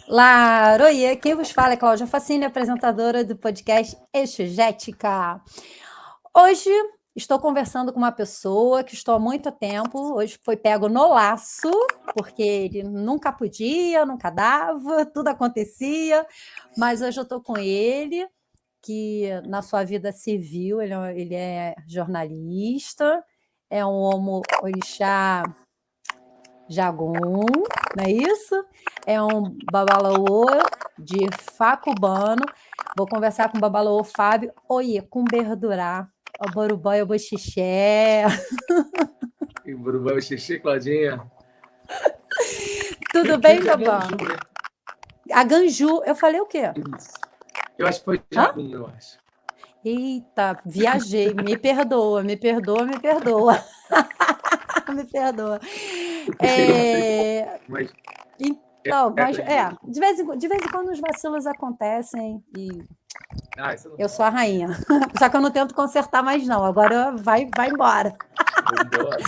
Laroie, quem vos fala é Cláudia Facini, apresentadora do podcast Exegética. Hoje estou conversando com uma pessoa que estou há muito tempo, hoje foi pego no laço, porque ele nunca podia, nunca dava, tudo acontecia, mas hoje eu estou com ele, que na sua vida civil, ele é jornalista, é um homo orixá Jagum, não é isso? É um babalaô de Facubano. Vou conversar com o babalaô Fábio. Oiê, com Berdurá, o Borubá e o Boxixé. E Burubão, Xixi, Claudinha. Tudo Quem bem, que é babá? Ganju, né? A Ganju, eu falei o quê? Isso. Eu acho que foi Hã? Jagum, eu acho. Eita, viajei. Me perdoa, me perdoa, me perdoa. Me perdoa. Eu não sei como, mas Então, é mas Ganju. de vez em quando os vacilos acontecem e Isso é eu sou a normal. rainha. Só que eu não tento consertar mais, não. Agora vai embora. Vambora.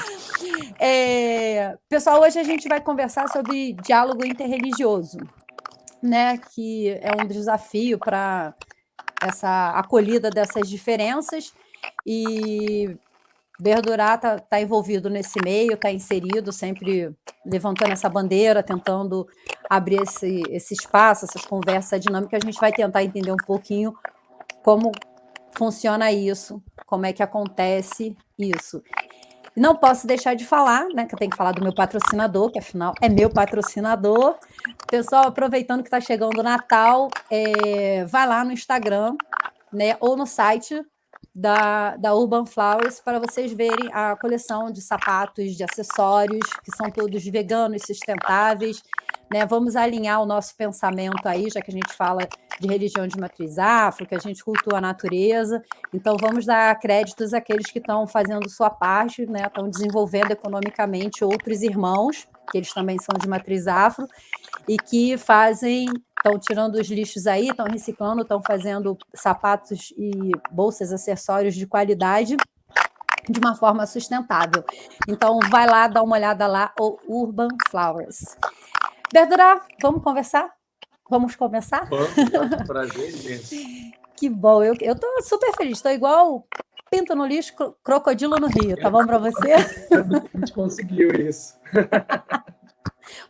Pessoal, hoje a gente vai conversar sobre diálogo interreligioso, né? Que é um desafio para essa acolhida dessas diferenças. E Berdurá tá envolvido nesse meio, está inserido, sempre levantando essa bandeira, tentando abrir esse espaço, essas conversas, essa dinâmica. A gente vai tentar entender um pouquinho como funciona isso, como é que acontece isso. E não posso deixar de falar, né, que eu tenho que falar do meu patrocinador, que afinal é meu patrocinador. Pessoal, aproveitando que está chegando o Natal, vai lá no Instagram, né, ou no site da Urban Flowers para vocês verem a coleção de sapatos, de acessórios, que são todos veganos, sustentáveis. Né? Vamos alinhar o nosso pensamento aí, já que a gente fala de religião de matriz afro, que a gente cultua a natureza. Então, vamos dar créditos àqueles que estão fazendo sua parte, né? Estão desenvolvendo economicamente outros irmãos, que eles também são de matriz afro, e que estão tirando os lixos aí, estão reciclando, estão fazendo sapatos e bolsas, acessórios de qualidade de uma forma sustentável. Então, vai lá, dá uma olhada lá, o Urban Flowers. Berdurá, vamos conversar? Vamos começar? Vamos, prazer imenso. Que bom, eu estou super feliz, estou igual pinto no lixo, crocodilo no rio, tá bom para você? A gente conseguiu isso.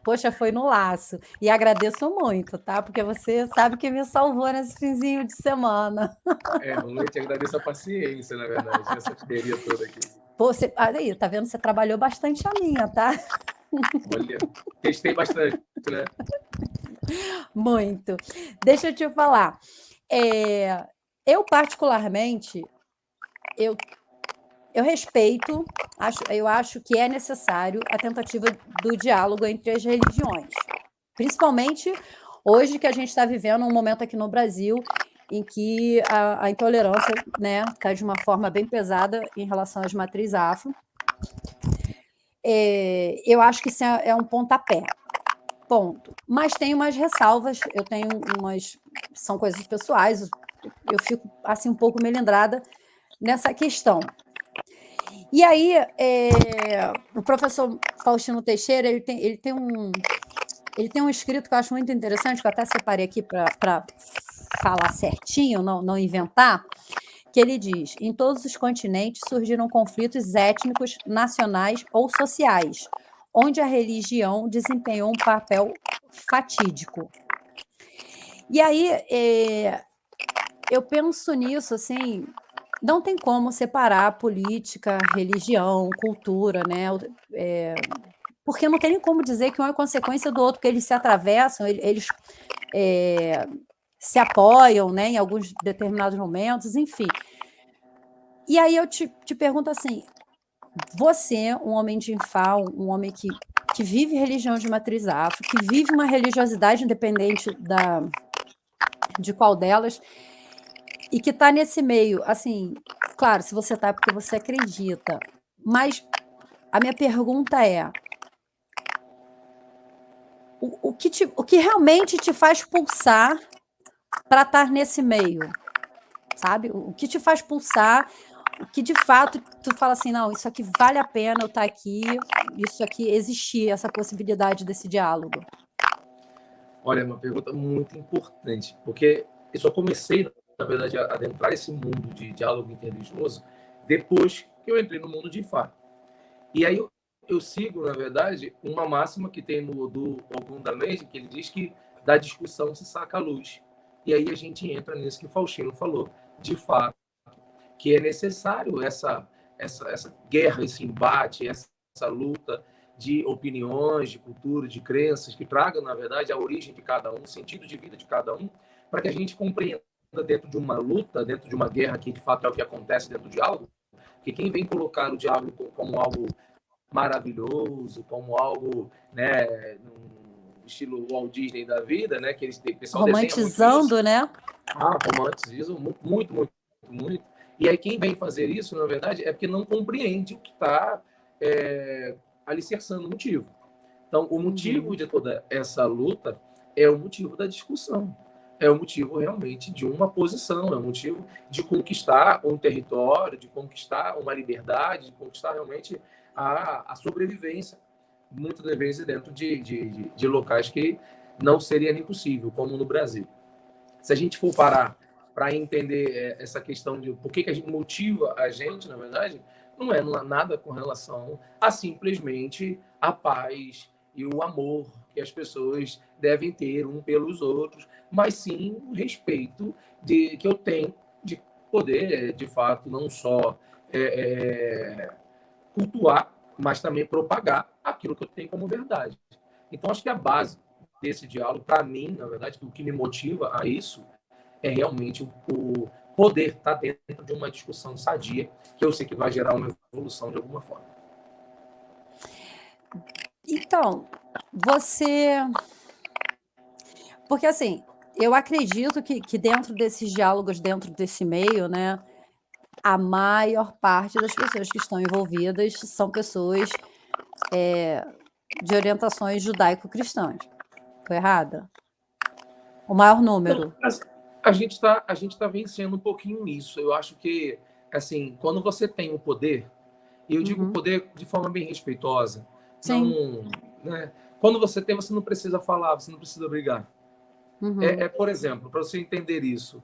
Poxa, foi no laço. E agradeço muito, tá? Porque você sabe que me salvou nesse finzinho de semana. Eu te agradeço a paciência, na verdade, essa correria toda aqui. Pô, aí, tá vendo? Você trabalhou bastante a minha, tá? Olha, testei bastante, né? Muito. Deixa eu te falar. Eu, particularmente, eu respeito, eu acho que é necessário a tentativa do diálogo entre as religiões. Principalmente hoje que a gente está vivendo um momento aqui no Brasil em que a intolerância, né, está de uma forma bem pesada em relação às matrizes afro. Eu acho que isso é um pontapé. Ponto. Mas tem umas ressalvas, eu tenho umas. São coisas pessoais, eu fico assim um pouco melindrada nessa questão. E aí, o professor Faustino Teixeira, ele tem um escrito que eu acho muito interessante, que eu até separei aqui para falar certinho, não inventar, que ele diz: em todos os continentes surgiram conflitos étnicos, nacionais ou sociais, onde a religião desempenhou um papel fatídico. E aí, eu penso nisso, assim, não tem como separar política, religião, cultura, né? Porque não tem nem como dizer que um é consequência do outro, porque eles se atravessam, eles se apoiam, né, em alguns determinados momentos, enfim. E aí eu te pergunto assim, você, um homem de Infá, um homem que vive religião de matriz afro, que vive uma religiosidade independente de qual delas, e que está nesse meio, assim, claro, se você está é porque você acredita, mas a minha pergunta é, o que realmente te faz pulsar para estar nesse meio, sabe? O que te faz pulsar, o que de fato tu fala assim, não, isso aqui vale a pena eu estar aqui, isso aqui existir, essa possibilidade desse diálogo. Olha, é uma pergunta muito importante, porque eu só comecei, na verdade, a adentrar esse mundo de diálogo interreligioso depois que eu entrei no mundo de Fá. E aí eu sigo, na verdade, uma máxima que tem no do Ogum da Mente, que ele diz que da discussão se saca a luz. E aí a gente entra nisso que o Faustino falou, de fato, que é necessário essa guerra, esse embate, essa luta de opiniões, de cultura, de crenças, que tragam, na verdade, a origem de cada um, o sentido de vida de cada um, para que a gente compreenda dentro de uma luta, dentro de uma guerra, que de fato é o que acontece dentro do diálogo, que quem vem colocar o diálogo como algo maravilhoso, como algo, né, no estilo Walt Disney da vida, né, que eles, o pessoal desenha muito isso. Romantizando, né? Romanticismo muito, muito, muito. E aí quem vem fazer isso, na verdade, é porque não compreende o que está alicerçando o motivo. Então, o motivo de toda essa luta é o motivo da discussão. É o motivo realmente de uma posição, é o motivo de conquistar um território, de conquistar uma liberdade, de conquistar realmente a sobrevivência, muitas das vezes dentro de locais que não seria nem possível, como no Brasil. Se a gente for parar para entender essa questão de por que a gente motiva a gente, na verdade, não é nada com relação a simplesmente a paz e o amor que as pessoas devem ter um pelos outros, mas sim o respeito que eu tenho de poder, de fato, não só cultuar, mas também propagar aquilo que eu tenho como verdade. Então, acho que a base desse diálogo, para mim, na verdade, o que me motiva a isso é realmente o poder estar dentro de uma discussão sadia, que eu sei que vai gerar uma evolução de alguma forma. Então, você. Porque, assim, eu acredito que dentro desses diálogos, dentro desse meio, né, a maior parte das pessoas que estão envolvidas são pessoas de orientações judaico-cristãs. Estou errada? O maior Não, número. a gente tá vencendo um pouquinho nisso. Eu acho que, assim, quando você tem o poder, e eu digo Uhum. poder de forma bem respeitosa, Sim. não, né? Quando você tem, você não precisa falar, você não precisa brigar. Uhum. Por exemplo, para você entender isso,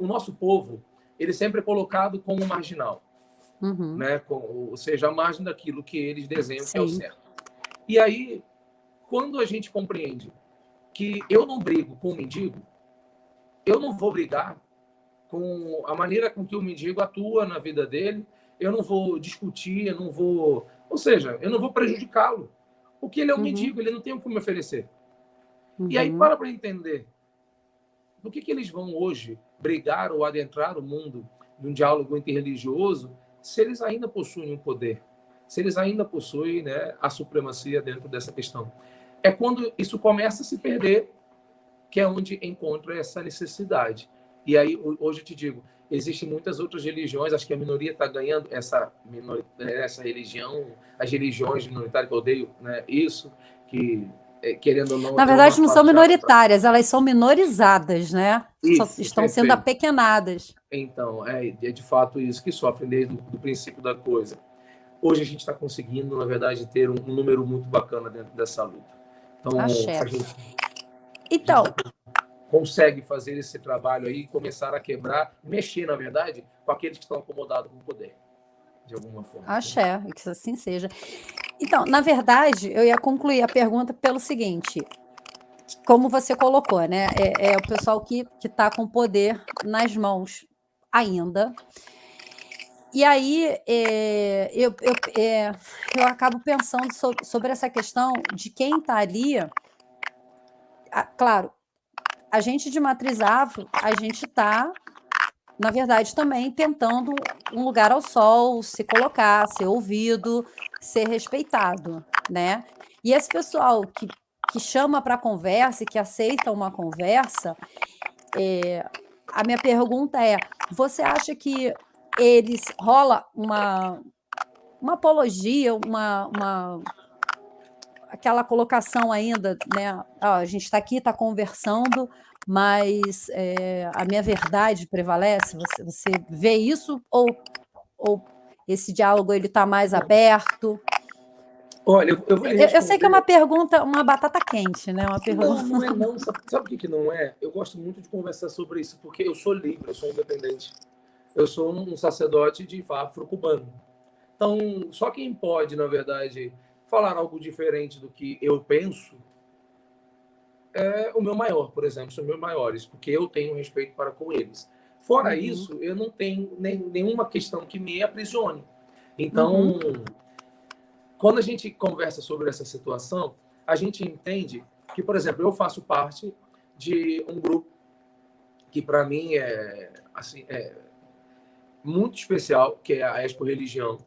o nosso povo, ele sempre é colocado como marginal, Uhum. né? Ou seja, a margem daquilo que eles desenham que é o Sim. certo. E aí, quando a gente compreende que eu não brigo com o mendigo, eu não vou brigar com a maneira com que o mendigo atua na vida dele, eu não vou discutir, eu não vou. Ou seja, eu não vou prejudicá-lo. Porque ele é um Uhum. mendigo, ele não tem o que me oferecer. E aí, Uhum. para entender do que eles vão hoje brigar ou adentrar o mundo de um diálogo interreligioso se eles ainda possuem um poder, se eles ainda possuem, né, a supremacia dentro dessa questão. É quando isso começa a se perder que é onde encontra essa necessidade. E aí, hoje eu te digo, existem muitas outras religiões, acho que a minoria está ganhando essa religião, as religiões minoritárias, que eu odeio, né, isso, que, querendo ou não, Na é uma verdade, não são fachada para. minoritárias, elas são minorizadas, né? Só Isso, estão sendo perfeito. apequenadas. Então, é de fato isso que sofrem desde o princípio da coisa. Hoje a gente está conseguindo, na verdade, ter um número muito bacana dentro dessa luta. Então, Axé. a gente Então, consegue fazer esse trabalho aí, começar a quebrar, mexer, na verdade, com aqueles que estão acomodados com o poder, de alguma forma. axé, e que assim seja. Então, na verdade, eu ia concluir a pergunta pelo seguinte: como você colocou, né? É o pessoal que está com o poder nas mãos ainda. E aí eu acabo pensando sobre essa questão de quem está ali. Claro, a gente de matriz afro, a gente está, na verdade, também tentando um lugar ao sol, se colocar, ser ouvido, ser respeitado, né? E esse pessoal que chama para conversa e que aceita uma conversa, a minha pergunta é: você acha que eles rola uma apologia, aquela colocação ainda, né? A gente está aqui, está conversando, mas a minha verdade prevalece? Você vê isso ou esse diálogo ele está mais aberto? Olha, eu vou lhe Eu sei que é uma responder. pergunta, uma batata quente, né? Uma pergunta. Não, não é não. Sabe o que não é? Eu gosto muito de conversar sobre isso, porque eu sou livre, eu sou independente. Eu sou um sacerdote de afro-cubano. Então, só quem pode, na verdade, falar algo diferente do que eu penso é o meu maior, por exemplo, são meus maiores, porque eu tenho respeito para com eles. Fora Uhum, isso, eu não tenho nenhuma questão que me aprisione. uhum, Então, quando a gente conversa sobre essa situação, a gente entende que, por exemplo, eu faço parte de um grupo que para mim é assim é muito especial, que é a Expo Religião.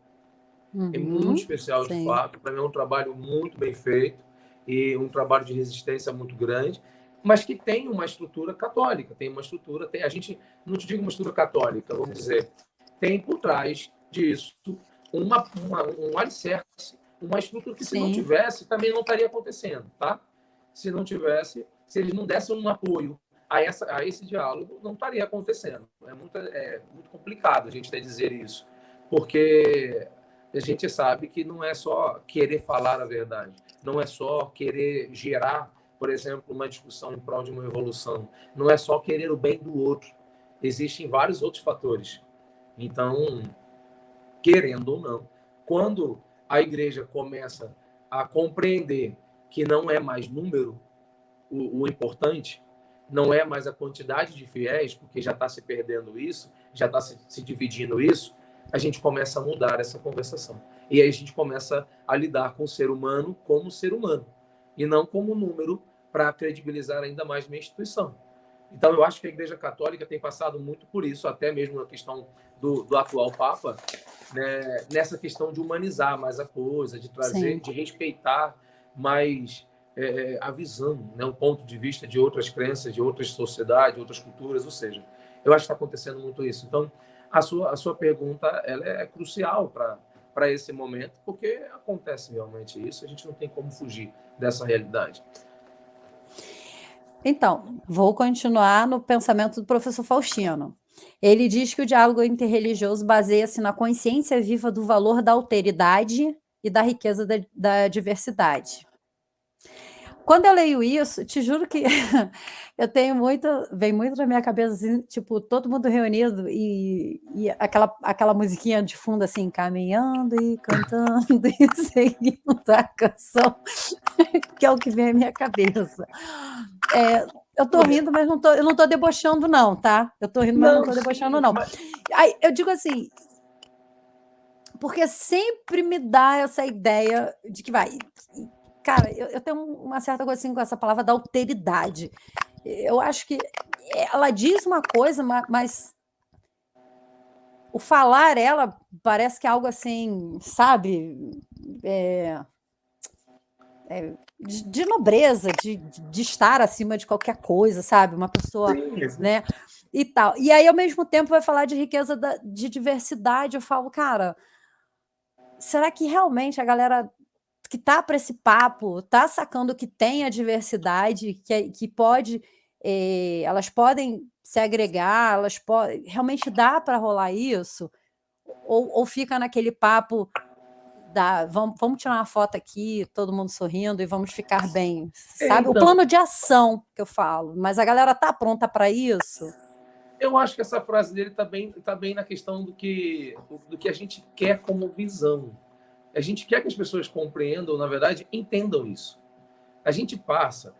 É muito uhum. especial de Sim, fato. Para mim é um trabalho muito bem feito e um trabalho de resistência muito grande, mas que tem uma estrutura católica, tem uma estrutura, tem a gente não te digo uma estrutura católica, vamos dizer, tem por trás disso um alicerce, uma estrutura que se não sim. tivesse também não estaria acontecendo, tá? Se não tivesse, se eles não dessem um apoio a esse diálogo, não estaria acontecendo. É muito complicado a gente até dizer isso, porque a gente sabe que não é só querer falar a verdade, não é só querer gerar, por exemplo, uma discussão em prol de uma evolução, não é só querer o bem do outro. Existem vários outros fatores. Então, querendo ou não, quando a igreja começa a compreender que não é mais número o importante, não é mais a quantidade de fiéis, porque já está se perdendo isso, já está se dividindo isso, a gente começa a mudar essa conversação. E aí a gente começa a lidar com o ser humano como ser humano, e não como número para credibilizar ainda mais minha instituição. Então, eu acho que a Igreja Católica tem passado muito por isso, até mesmo na questão do atual Papa, né, nessa questão de humanizar mais a coisa, de trazer, Sim. de respeitar mais a visão, né, o ponto de vista de outras crenças, de outras sociedades, outras culturas, ou seja, eu acho que está acontecendo muito isso. Então, a sua pergunta ela é crucial para esse momento, porque acontece realmente isso, a gente não tem como fugir dessa realidade. Então, vou continuar no pensamento do professor Faustino. Ele diz que o diálogo interreligioso baseia-se na consciência viva do valor da alteridade e da riqueza da diversidade. Quando eu leio isso, te juro que eu tenho muito, vem muito na minha cabeça, assim, tipo, todo mundo reunido e aquela musiquinha de fundo, assim, caminhando e cantando e seguindo a canção, que é o que vem à minha cabeça. Eu tô rindo, mas eu não tô debochando, não, tá? Eu tô rindo, mas não Não, tô debochando, sim, não. mas Aí eu digo assim, porque sempre me dá essa ideia de que vai. Cara, eu tenho uma certa coisa assim com essa palavra da alteridade. Eu acho que ela diz uma coisa, mas o falar ela parece que é algo assim, sabe? É, de nobreza, de estar acima de qualquer coisa, sabe? Uma pessoa, sim, né? E tal. E aí, ao mesmo tempo, vai falar de riqueza de diversidade. Eu falo, cara, será que realmente a galera que tá para esse papo tá sacando que tem a diversidade, que pode, elas podem se agregar, elas podem. Realmente dá para rolar isso? Ou fica naquele papo da vamos tirar uma foto aqui, todo mundo sorrindo e vamos ficar bem, sabe? O então, plano de ação que eu falo, mas a galera tá pronta para isso? eu acho que essa frase dele tá bem na questão do que a gente quer como visão. A gente quer que as pessoas compreendam, na verdade, entendam isso. A gente passa.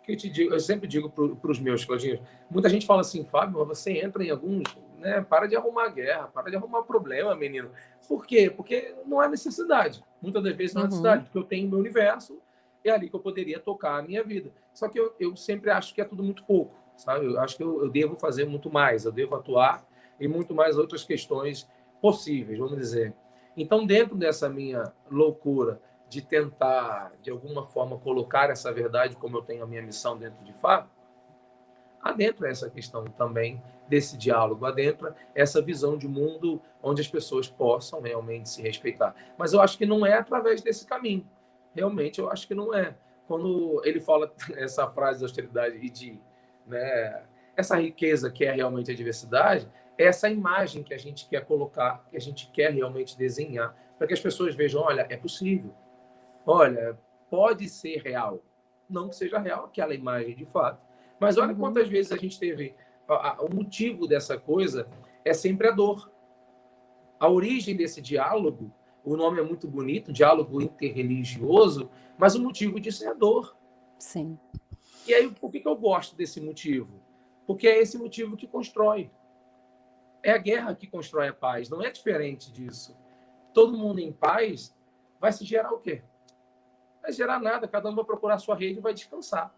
Eu sempre digo para os meus, Claudinho, muita gente fala assim, Fábio, mas você entra em alguns. Né, para de arrumar guerra, para de arrumar problema, menino. Por quê? Porque não há necessidade. Muitas das vezes não há necessidade, Uhum. porque eu tenho meu universo, é ali que eu poderia tocar a minha vida. Só que eu sempre acho que é tudo muito pouco, sabe? Eu acho que eu devo fazer muito mais, eu devo atuar em muito mais outras questões possíveis, vamos dizer. Então, dentro dessa minha loucura de tentar, de alguma forma, colocar essa verdade como eu tenho a minha missão dentro de fato, adentra essa questão também desse diálogo, adentra essa visão de mundo onde as pessoas possam realmente se respeitar. Mas eu acho que não é através desse caminho. Realmente, eu acho que não é. Quando ele fala essa frase de austeridade e de, né, essa riqueza que é realmente a diversidade, é essa imagem que a gente quer colocar, que a gente quer realmente desenhar, para que as pessoas vejam, olha, é possível. olha, pode ser real. Não que seja real aquela imagem de fato, mas olha Uhum. quantas vezes a gente teve. O motivo dessa coisa é sempre a dor. A origem desse diálogo, o nome é muito bonito, diálogo interreligioso, mas o motivo disso é a dor. Sim. E aí, por que eu gosto desse motivo? Porque é esse motivo que constrói. É a guerra que constrói a paz, não é diferente disso. Todo mundo em paz vai se gerar o quê? Vai gerar nada, cada um vai procurar a sua rede e vai descansar.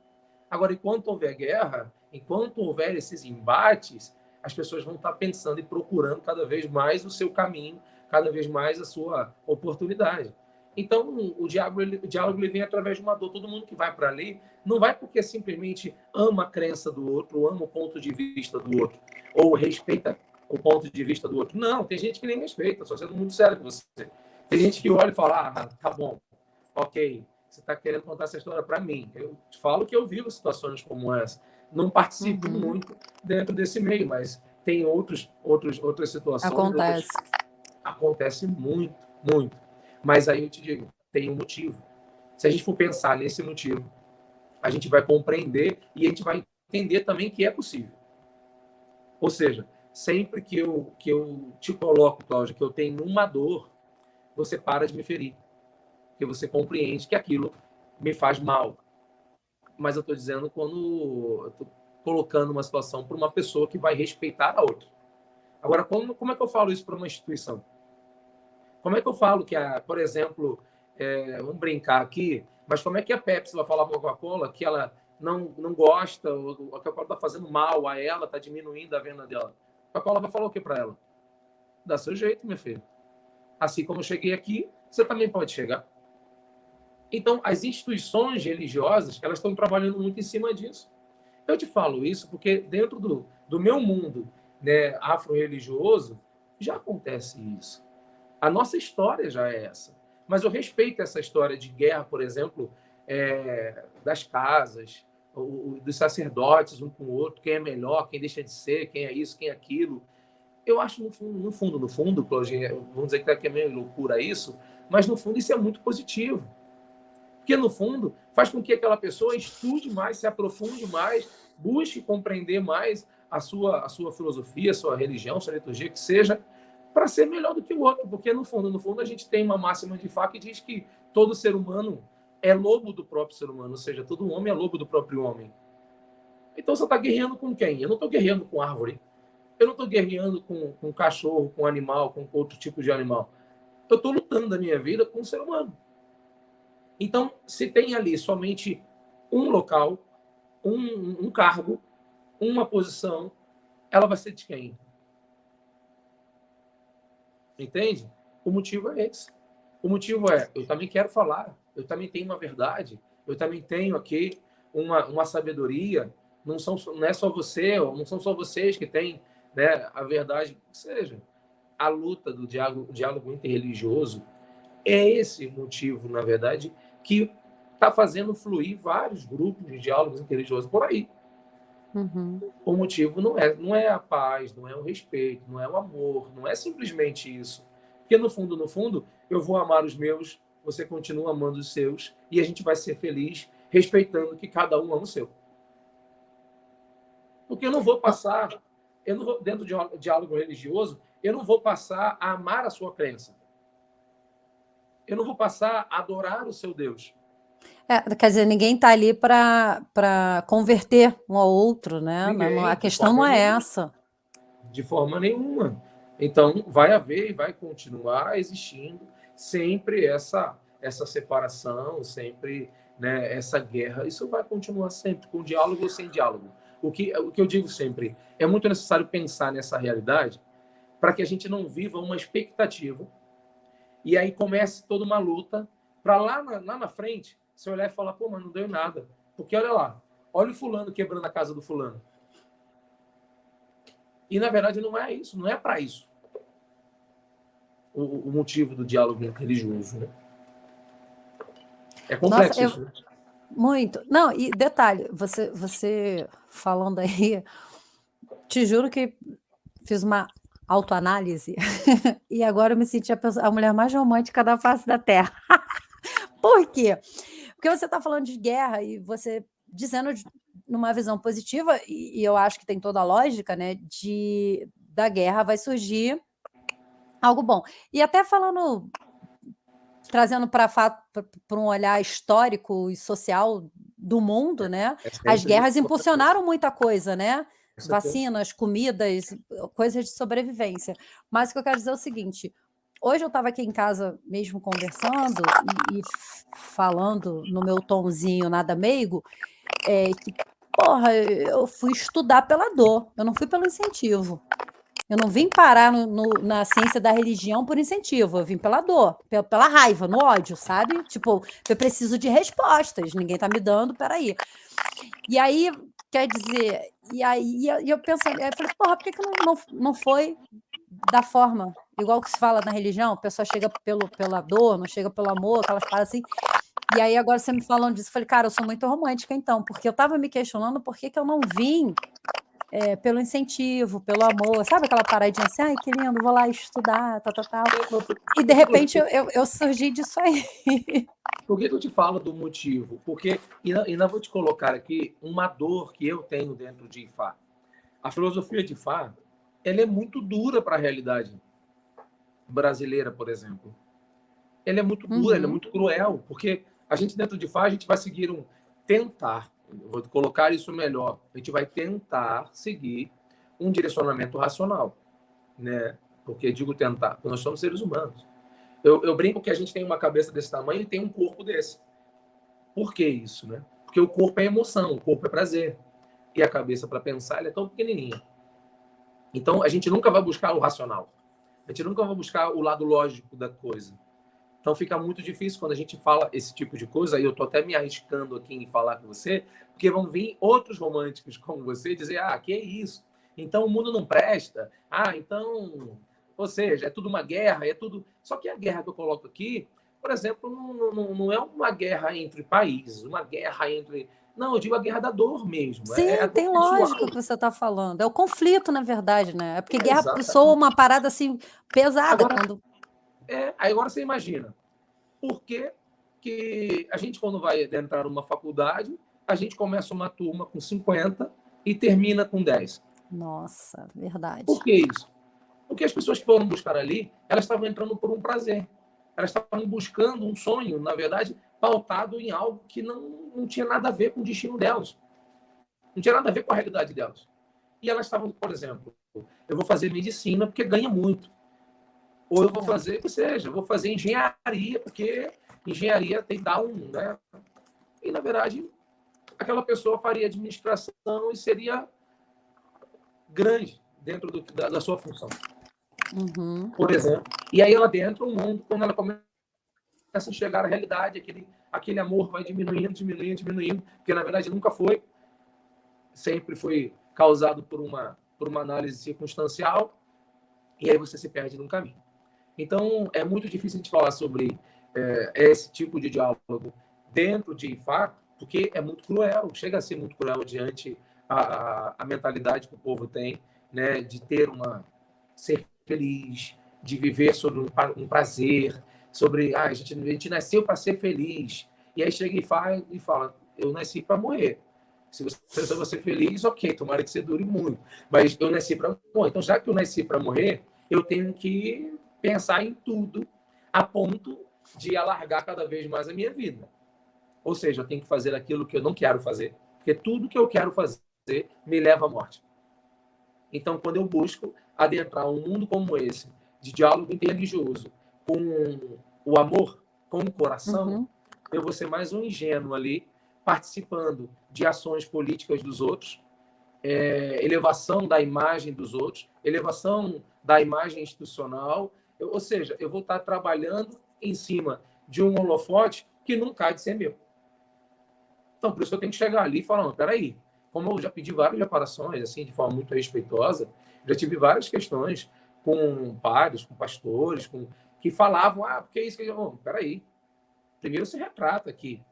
Agora, enquanto houver guerra, enquanto houver esses embates, as pessoas vão estar pensando e procurando cada vez mais o seu caminho, cada vez mais a sua oportunidade. Então, o diálogo ele vem através de uma dor. Todo mundo que vai para ali não vai porque simplesmente ama a crença do outro, ama o ponto de vista do outro, ou respeita o ponto de vista do outro. Não, tem gente que nem respeita, só sendo muito sério com você. Tem gente que olha e fala, tá bom, ok, você está querendo contar essa história para mim. Eu te falo que eu vivo situações como essa. Não participo muito dentro desse meio, mas tem outras situações. Acontece. Acontece muito, muito. Mas aí eu te digo, tem um motivo. Se a gente for pensar nesse motivo, a gente vai compreender e a gente vai entender também que é possível. Ou seja, sempre que eu te coloco, Cláudia, que eu tenho uma dor, você para de me ferir. Porque você compreende que aquilo me faz mal. Mas eu estou dizendo quando eu estou colocando uma situação para uma pessoa que vai respeitar a outra. Agora, como é que eu falo isso para uma instituição? Como é que eu falo que, por exemplo, vamos brincar aqui, mas como é que a Pepsi vai falar para a Coca-Cola que ela não gosta, ou a Coca-Cola está fazendo mal a ela, está diminuindo a venda dela? A Coca-Cola vai falar o que para ela? Dá seu jeito, meu filho. Assim como eu cheguei aqui, você também pode chegar. Então, as instituições religiosas, elas estão trabalhando muito em cima disso. Eu te falo isso porque dentro do meu mundo, né, afro-religioso, já acontece isso. A nossa história já é essa. Mas eu respeito essa história de guerra, por exemplo, das casas, dos sacerdotes um com o outro, quem é melhor, quem deixa de ser, quem é isso, quem é aquilo. Eu acho, no fundo, Claudinha, vamos dizer que é meio loucura isso, mas no fundo isso é muito positivo. Porque, no fundo, faz com que aquela pessoa estude mais, se aprofunde mais, busque compreender mais a sua filosofia, a sua religião, sua liturgia, que seja, para ser melhor do que o outro. Porque, no fundo, a gente tem uma máxima de Fá que diz que todo ser humano é lobo do próprio ser humano, ou seja, todo homem é lobo do próprio homem. Então, você está guerreando com quem? Eu não estou guerreando com árvore. Eu não estou guerreando com cachorro, com animal, com outro tipo de animal. Eu estou lutando a minha vida com o ser humano. Então, se tem ali somente um local, um cargo, uma posição, ela vai ser de quem? Entende? O motivo é esse. O motivo é, eu também quero falar, eu também tenho uma verdade, eu também tenho aqui uma sabedoria, não é só você, ou não são só vocês que têm, né, a verdade, que seja. A luta do diálogo interreligioso é esse motivo, na verdade, que está fazendo fluir vários grupos de diálogos interreligiosos por aí. O motivo não é a paz, não é o respeito, não é o amor, não é simplesmente isso. Porque, no fundo, eu vou amar os meus, você continua amando os seus, e a gente vai ser feliz respeitando que cada um ama o seu. Porque eu não vou passar, dentro de um diálogo religioso, eu não vou passar a amar a sua crença. Eu não vou passar a adorar o seu Deus. Quer dizer, ninguém está ali para converter um ao outro, né? A Ninguém, de questão forma não é nenhuma. essa. De forma nenhuma. Então, vai haver e vai continuar existindo sempre essa separação, sempre, né, essa guerra. Isso vai continuar sempre, com diálogo ou sem diálogo. O que eu digo sempre, é muito necessário pensar nessa realidade para que a gente não viva uma expectativa e aí comece toda uma luta para lá na frente você olhar e falar, pô, mas não deu nada. Porque olha lá, olha o fulano quebrando a casa do fulano. E, na verdade, não é isso, não é para isso o motivo do diálogo religioso. Né? É complexo isso. Né? Muito. Não, e detalhe, você falando aí, te juro que fiz uma autoanálise e agora eu me senti a mulher mais romântica da face da Terra. Por quê? Porque você está falando de guerra e você dizendo numa visão positiva, e eu acho que tem toda a lógica, né, da guerra vai surgir algo bom. E até falando, trazendo para um olhar histórico e social do mundo, né, É as sempre isso guerras que acontece. impulsionaram muita coisa, né, Com certeza. vacinas, comidas, coisas de sobrevivência. Mas o que eu quero dizer é o seguinte, hoje eu estava aqui em casa mesmo conversando falando no meu tomzinho nada meigo, que, porra, eu fui estudar pela dor, eu não fui pelo incentivo. Eu não vim parar na ciência da religião por incentivo, eu vim pela dor, pela raiva, no ódio, sabe? Tipo, eu preciso de respostas, ninguém tá me dando, peraí. E aí, quer dizer, e eu pensando, aí eu falei, porra, por que que não foi da forma, igual que se fala na religião, a pessoa chega pela dor, não chega pelo amor, aquelas paradas assim. E aí agora você me falando disso, eu falei, cara, eu sou muito romântica então, porque eu estava me questionando por que que eu não vim pelo incentivo, pelo amor, sabe aquela paradinha assim, ai que lindo, vou lá estudar, tal, tal, tal. É, mas E de repente eu surgi disso aí. por que que eu te falo do motivo? Porque, e ainda vou te colocar aqui uma dor que eu tenho dentro de Ifá. A filosofia de Ifá, ela é muito dura para a realidade brasileira, por exemplo. Ela é muito dura, ela é Uhum, muito cruel, porque a gente dentro de Fá, a gente vai seguir tentar, vou colocar isso melhor, a gente vai tentar seguir um direcionamento racional, né? Porque digo tentar, porque nós somos seres humanos. Eu brinco que a gente tem uma cabeça desse tamanho e tem um corpo desse. Por que isso, né? Porque o corpo é emoção, o corpo é prazer. E a cabeça, para pensar, ela é tão pequenininha. Então, a gente nunca vai buscar o racional. A gente nunca vai buscar o lado lógico da coisa. Então fica muito difícil quando a gente fala esse tipo de coisa, e eu estou até me arriscando aqui em falar com você, porque vão vir outros românticos como você dizer, ah, que é isso? Então o mundo não presta, ah, então, ou seja, é tudo uma guerra, é tudo... Só que a guerra que eu coloco aqui, por exemplo, não é uma guerra entre países, uma guerra entre... Não, eu digo a guerra da dor mesmo, é a sim, dor tem pessoal. lógica o que você está falando, é o conflito na verdade, né, é porque É, guerra soa exatamente. uma parada assim pesada Agora, quando agora você imagina, por que que a gente, quando vai entrar numa faculdade, a gente começa uma turma com 50 e termina com 10? nossa, verdade. Por que isso? Porque as pessoas que foram buscar ali, elas estavam entrando por um prazer. Elas estavam buscando um sonho, na verdade, pautado em algo que não tinha nada a ver com o destino delas. Não tinha nada a ver com a realidade delas. E elas estavam, por exemplo, eu vou fazer medicina porque ganha muito. Ou eu vou É. fazer, ou seja, eu vou fazer engenharia porque engenharia tem que dar um, né? E, na verdade, aquela pessoa faria administração e seria grande dentro da sua função, Uhum. por exemplo. E aí ela dentro do mundo, quando ela começa a enxergar a realidade, aquele amor vai diminuindo, diminuindo, diminuindo, porque na verdade nunca foi, sempre foi causado por uma análise circunstancial, e aí você se perde no caminho. Então, é muito difícil a gente falar sobre esse tipo de diálogo dentro de Ifá, porque é muito cruel, chega a ser muito cruel diante a mentalidade que o povo tem, né, de ser feliz, de viver sobre um prazer, sobre a gente nasceu para ser feliz. E aí chega Ifá e fala, eu nasci para morrer. Se você vai ser feliz, ok, tomara que você dure muito. Mas eu nasci para morrer. Então, já que eu nasci para morrer, eu tenho que pensar em tudo a ponto de alargar cada vez mais a minha vida. Ou seja, eu tenho que fazer aquilo que eu não quero fazer, porque tudo que eu quero fazer me leva à morte. Então, quando eu busco adentrar um mundo como esse, de diálogo interreligioso, com o amor, com o coração, Uhum. eu vou ser mais um ingênuo ali, participando de ações políticas dos outros, elevação da imagem dos outros, elevação da imagem institucional, ou seja, eu vou estar trabalhando em cima de um holofote que não cai de ser meu. Então, por isso que eu tenho que chegar ali e falar, não, peraí, como eu já pedi várias reparações, assim, de forma muito respeitosa, já tive várias questões com padres, com pastores, que falavam, porque é isso que eu... Não, peraí, primeiro se retrata aqui,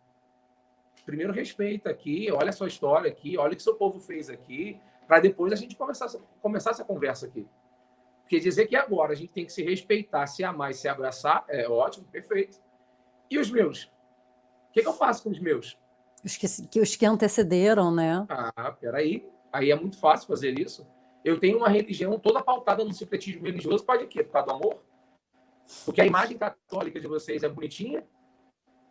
primeiro respeita aqui, olha a sua história aqui, olha o que seu povo fez aqui, para depois a gente começar essa conversa aqui. Porque dizer que agora a gente tem que se respeitar, se amar e se abraçar, é ótimo, perfeito. E os meus? que eu faço com os meus? Os que antecederam, né? Ah, peraí. Aí é muito fácil fazer isso. Eu tenho uma religião toda pautada no sincretismo religioso, pode quê? Por causa do amor? Porque a imagem católica de vocês é bonitinha,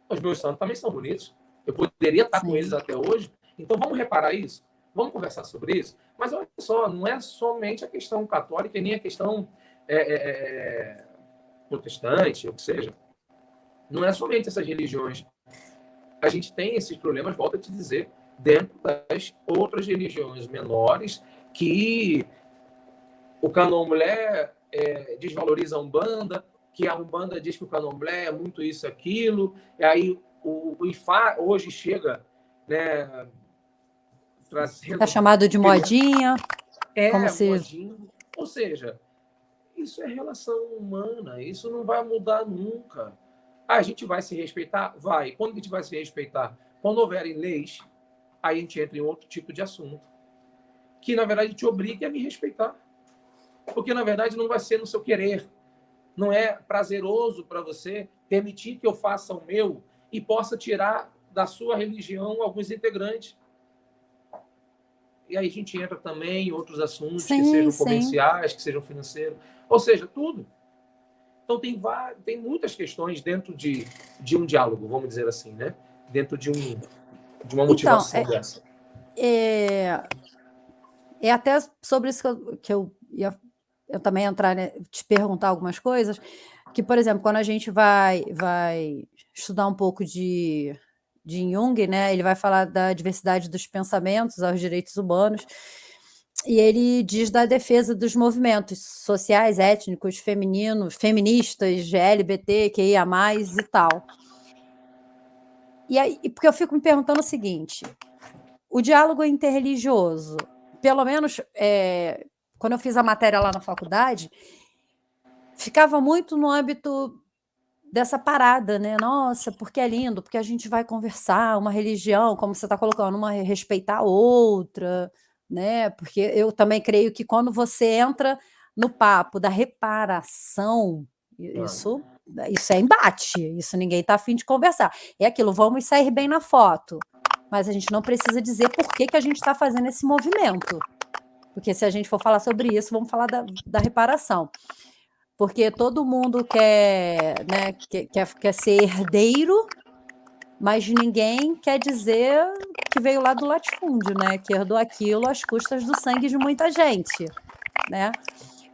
os meus santos também são bonitos. Eu poderia estar com eles Sim. até hoje. Então vamos reparar isso? Vamos conversar sobre isso? Mas olha só, não é somente a questão católica, nem a questão protestante, ou que seja. Não é somente essas religiões. A gente tem esses problemas, volto a te dizer, dentro das outras religiões menores, que o candomblé desvaloriza a Umbanda, que a Umbanda diz que o candomblé é muito isso, aquilo, e aí o Ifá hoje chega, né, É trazendo... chamado de modinha, como se... modinho. Ou seja, isso é relação humana, isso não vai mudar nunca. A gente vai se respeitar? Vai. Quando a gente vai se respeitar? Quando houverem leis, aí a gente entra em outro tipo de assunto, que na verdade te obriga a me respeitar. Porque na verdade não vai ser no seu querer. Não é prazeroso para você permitir que eu faça o meu e possa tirar da sua religião alguns integrantes. E aí a gente entra também em outros assuntos que Sim, sejam sim. comerciais, que sejam financeiros, ou seja, tudo. Então tem muitas questões dentro de um diálogo, vamos dizer assim, né? Dentro de uma Então, motivação dessa. é até sobre isso que eu ia eu também entrar, né, te perguntar algumas coisas, que, por exemplo, quando a gente vai estudar um pouco de Jung, né, ele vai falar da diversidade dos pensamentos aos direitos humanos, e ele diz da defesa dos movimentos sociais, étnicos, feministas, LGBTQIA+, e tal. E aí, porque eu fico me perguntando o seguinte: o diálogo interreligioso, pelo menos, quando eu fiz a matéria lá na faculdade, ficava muito no âmbito dessa parada, né? Nossa, porque é lindo, porque a gente vai conversar, uma religião, como você está colocando, uma respeitar a outra, né? Porque eu também creio que quando você entra no papo da reparação, isso, isso é embate, isso ninguém está afim de conversar. É aquilo, vamos sair bem na foto, mas a gente não precisa dizer por que, que a gente está fazendo esse movimento. Porque se a gente for falar sobre isso, vamos falar da reparação. Porque todo mundo quer, né, quer ser herdeiro, mas ninguém quer dizer que veio lá do latifúndio, né, que herdou aquilo às custas do sangue de muita gente, né?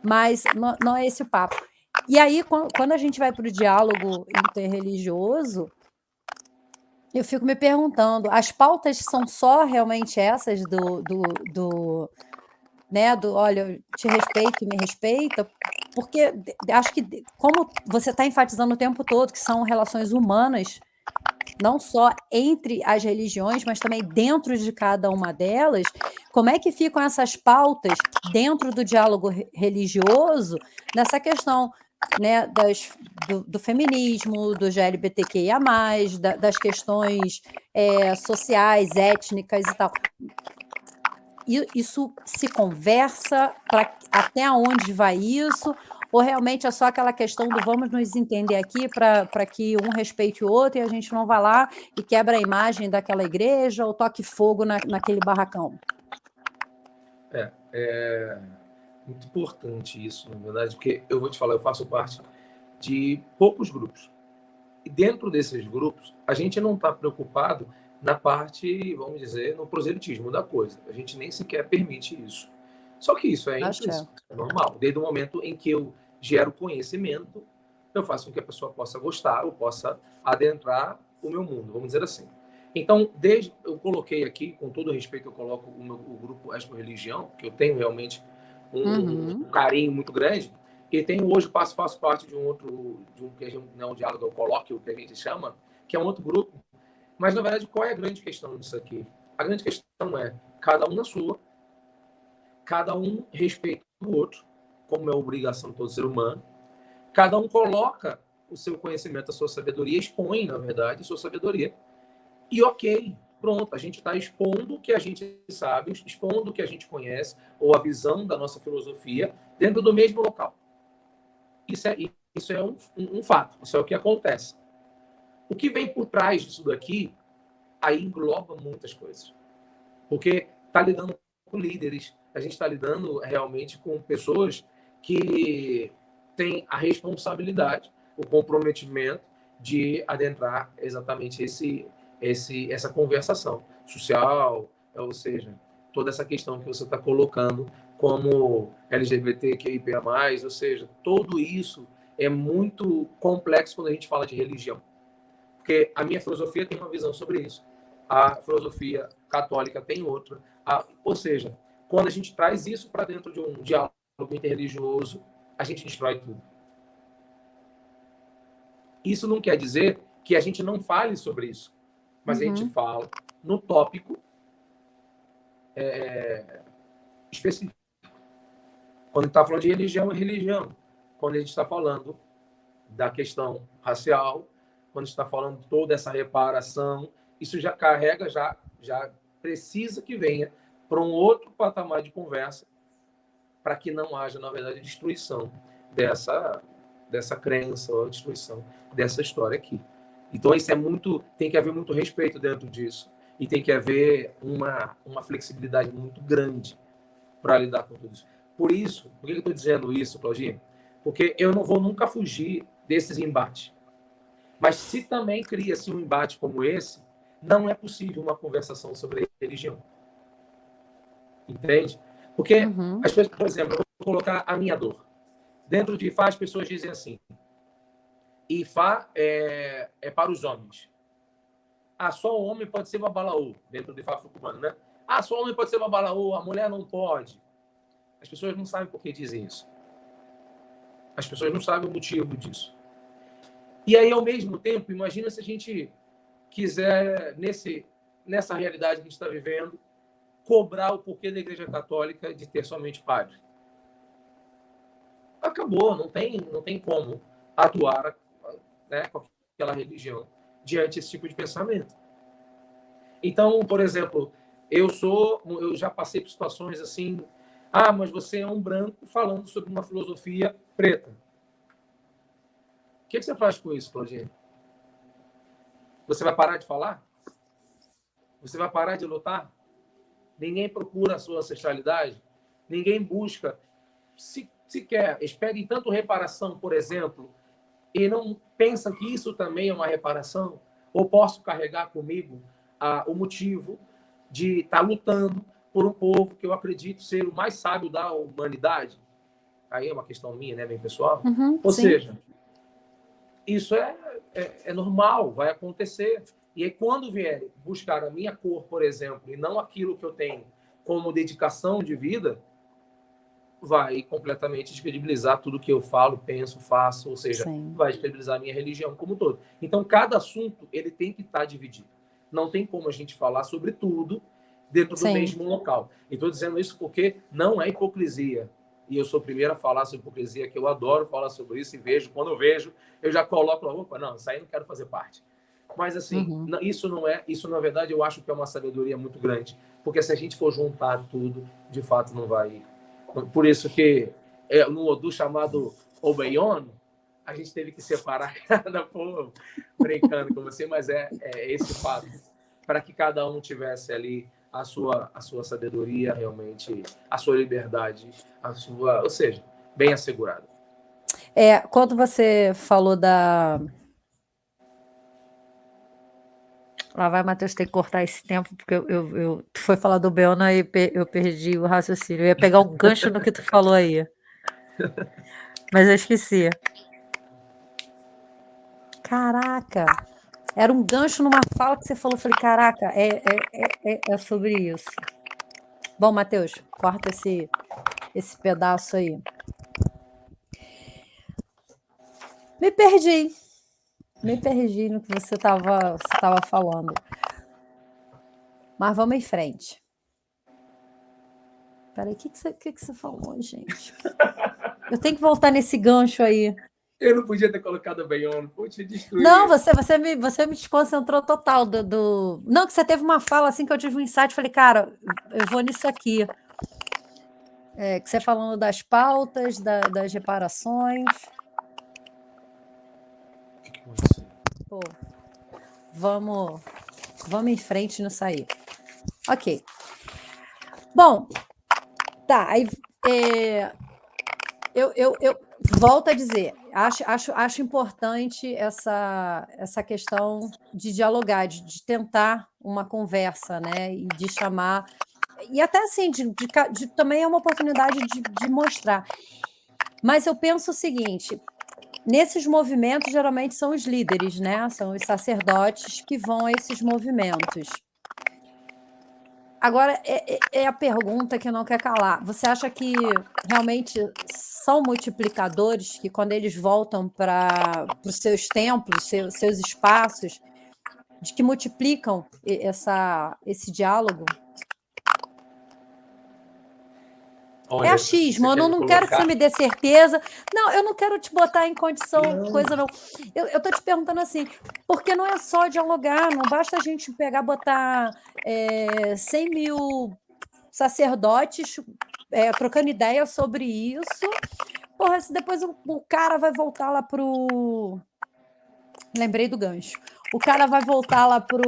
Mas não é esse o papo. E aí, quando a gente vai para o diálogo interreligioso, eu fico me perguntando, as pautas são só realmente essas né, olha, eu te respeito e me respeita, porque acho que como você está enfatizando o tempo todo que são relações humanas, não só entre as religiões, mas também dentro de cada uma delas, como é que ficam essas pautas dentro do diálogo religioso, nessa questão, né, do feminismo, do LGBTQIA+, das questões sociais, étnicas e tal. Isso se conversa até onde vai isso? Ou realmente é só aquela questão do vamos nos entender aqui para que um respeite o outro e a gente não vá lá e quebra a imagem daquela igreja ou toque fogo naquele barracão? É muito importante isso, na verdade, porque eu vou te falar, eu faço parte de poucos grupos. E dentro desses grupos, a gente não está preocupado na parte, vamos dizer, no proselitismo da coisa. A gente nem sequer permite isso. Só que isso é Axé. intrínseco, é normal. Desde o momento em que eu gero conhecimento, eu faço com que a pessoa possa gostar ou possa adentrar o meu mundo, vamos dizer assim. Então, eu coloquei aqui, com todo respeito, eu coloco o grupo Expo Religião, que eu tenho realmente um carinho muito grande, e tenho hoje, faço parte de um que a gente, não é um diálogo, é o colóquio, que a gente chama, que é um outro grupo. Mas, na verdade, qual é a grande questão disso aqui? A grande questão é cada um na sua, cada um respeita o outro, como é a obrigação de todo ser humano, cada um coloca o seu conhecimento, a sua sabedoria, expõe, na verdade, a sua sabedoria. E ok, pronto, a gente está expondo o que a gente sabe, expondo o que a gente conhece, ou a visão da nossa filosofia, dentro do mesmo local. Isso é um fato, isso é o que acontece. O que vem por trás disso daqui, aí engloba muitas coisas. Porque está lidando com líderes, a gente está lidando realmente com pessoas que têm a responsabilidade, o comprometimento de adentrar exatamente essa conversação social, ou seja, toda essa questão que você está colocando como LGBTQIA+, ou seja, tudo isso é muito complexo quando a gente fala de religião. Porque a minha filosofia tem uma visão sobre isso. A filosofia católica tem outra. Ou seja, quando a gente traz isso para dentro de um diálogo interreligioso, a gente destrói tudo. Isso não quer dizer que a gente não fale sobre isso, mas a gente fala no tópico específico. Quando a gente está falando de religião, é religião. Quando a gente está falando da questão racial, quando a gente está falando de toda essa reparação, isso já carrega, já precisa que venha para um outro patamar de conversa, para que não haja, na verdade, destruição dessa crença, ou destruição dessa história aqui. Então, isso tem que haver muito respeito dentro disso, e tem que haver uma flexibilidade muito grande para lidar com tudo isso. Por que eu estou dizendo isso, Claudinha? Porque eu não vou nunca fugir desses embates. Mas se também cria-se um embate como esse, não é possível uma conversação sobre religião. Entende? Porque as pessoas, por exemplo, eu vou colocar a minha dor. Dentro de Ifá, as pessoas dizem assim: Ifá é para os homens. Só o homem pode ser babalaô, dentro do Ifá africano, né? Só o homem pode ser babalaô, a mulher não pode. As pessoas não sabem por que dizem isso. As pessoas não sabem o motivo disso. E aí, ao mesmo tempo, imagina se a gente quiser, nessa realidade que a gente está vivendo, cobrar o porquê da Igreja Católica de ter somente padre. Acabou, não tem como atuar, né, com aquela religião diante desse tipo de pensamento. Então, por exemplo, eu já passei por situações assim: mas você é um branco falando sobre uma filosofia preta. O que você faz com isso, Claudinha? Você vai parar de falar? Você vai parar de lutar? Ninguém procura a sua ancestralidade? Ninguém busca sequer, eles pedem tanto reparação, por exemplo, e não pensam que isso também é uma reparação? Ou posso carregar comigo o motivo de estar lutando por um povo que eu acredito ser o mais sábio da humanidade? Aí é uma questão minha, né, bem pessoal? Ou seja, isso é normal, vai acontecer. E aí, quando vier buscar a minha cor, por exemplo, e não aquilo que eu tenho como dedicação de vida, vai completamente descredibilizar tudo que eu falo, penso, faço, ou seja, vai descredibilizar a minha religião como um todo. Então, cada assunto ele tem que estar dividido. Não tem como a gente falar sobre tudo dentro do mesmo local. E estou dizendo isso porque não é hipocrisia. E eu sou o primeiro a falar sobre hipocrisia, que eu adoro falar sobre isso, e vejo, quando eu vejo, eu já coloco na roupa, não, isso aí não quero fazer parte. Mas, assim, isso, na verdade, eu acho que é uma sabedoria muito grande. Porque se a gente for juntar tudo, de fato, não vai. Por isso que, no Odu chamado Obeyon, a gente teve que separar cada povo, brincando com você, mas é esse fato. Para que cada um tivesse ali a sua sabedoria, realmente, a sua liberdade, ou seja, bem assegurada. Quando você falou da... Lá vai, Matheus, tem que cortar esse tempo, porque tu foi falar do Beona e eu perdi o raciocínio. Eu ia pegar um gancho no que tu falou aí. Mas eu esqueci. Caraca! Era um gancho numa fala que você falou. Eu falei, caraca, é sobre isso. Bom, Matheus, corta esse pedaço aí. Me perdi no que você estava falando. Mas vamos em frente. Peraí, o que você falou, gente? Eu tenho que voltar nesse gancho aí. Eu não podia ter colocado bem on, vou te destruir. Não, você me desconcentrou total Não, que você teve uma fala assim que eu tive um insight, falei, cara, eu vou nisso aqui. Que você falando das pautas, das reparações. O que aconteceu? Pô, vamos em frente nisso aí. Ok. Bom, tá, aí eu volto a dizer, acho importante essa questão de dialogar, de tentar uma conversa, né, e de chamar e até assim, de também é uma oportunidade de mostrar. Mas eu penso o seguinte, nesses movimentos geralmente são os líderes, né, são os sacerdotes que vão a esses movimentos. Agora, é a pergunta que não quer calar. Você acha que realmente são multiplicadores que quando eles voltam para os seus templos, seus espaços, de que multiplicam esse diálogo? É Olha, achismo, você eu quer me não quero que você colocar? me dê certeza. Não, eu não quero te botar em condição, Não, coisa não. Eu estou te perguntando assim, porque não é só dialogar, não basta a gente pegar, botar 100 mil sacerdotes trocando ideia sobre isso. Porra, se depois o cara vai voltar lá pro. Lembrei do gancho. O cara vai voltar lá pro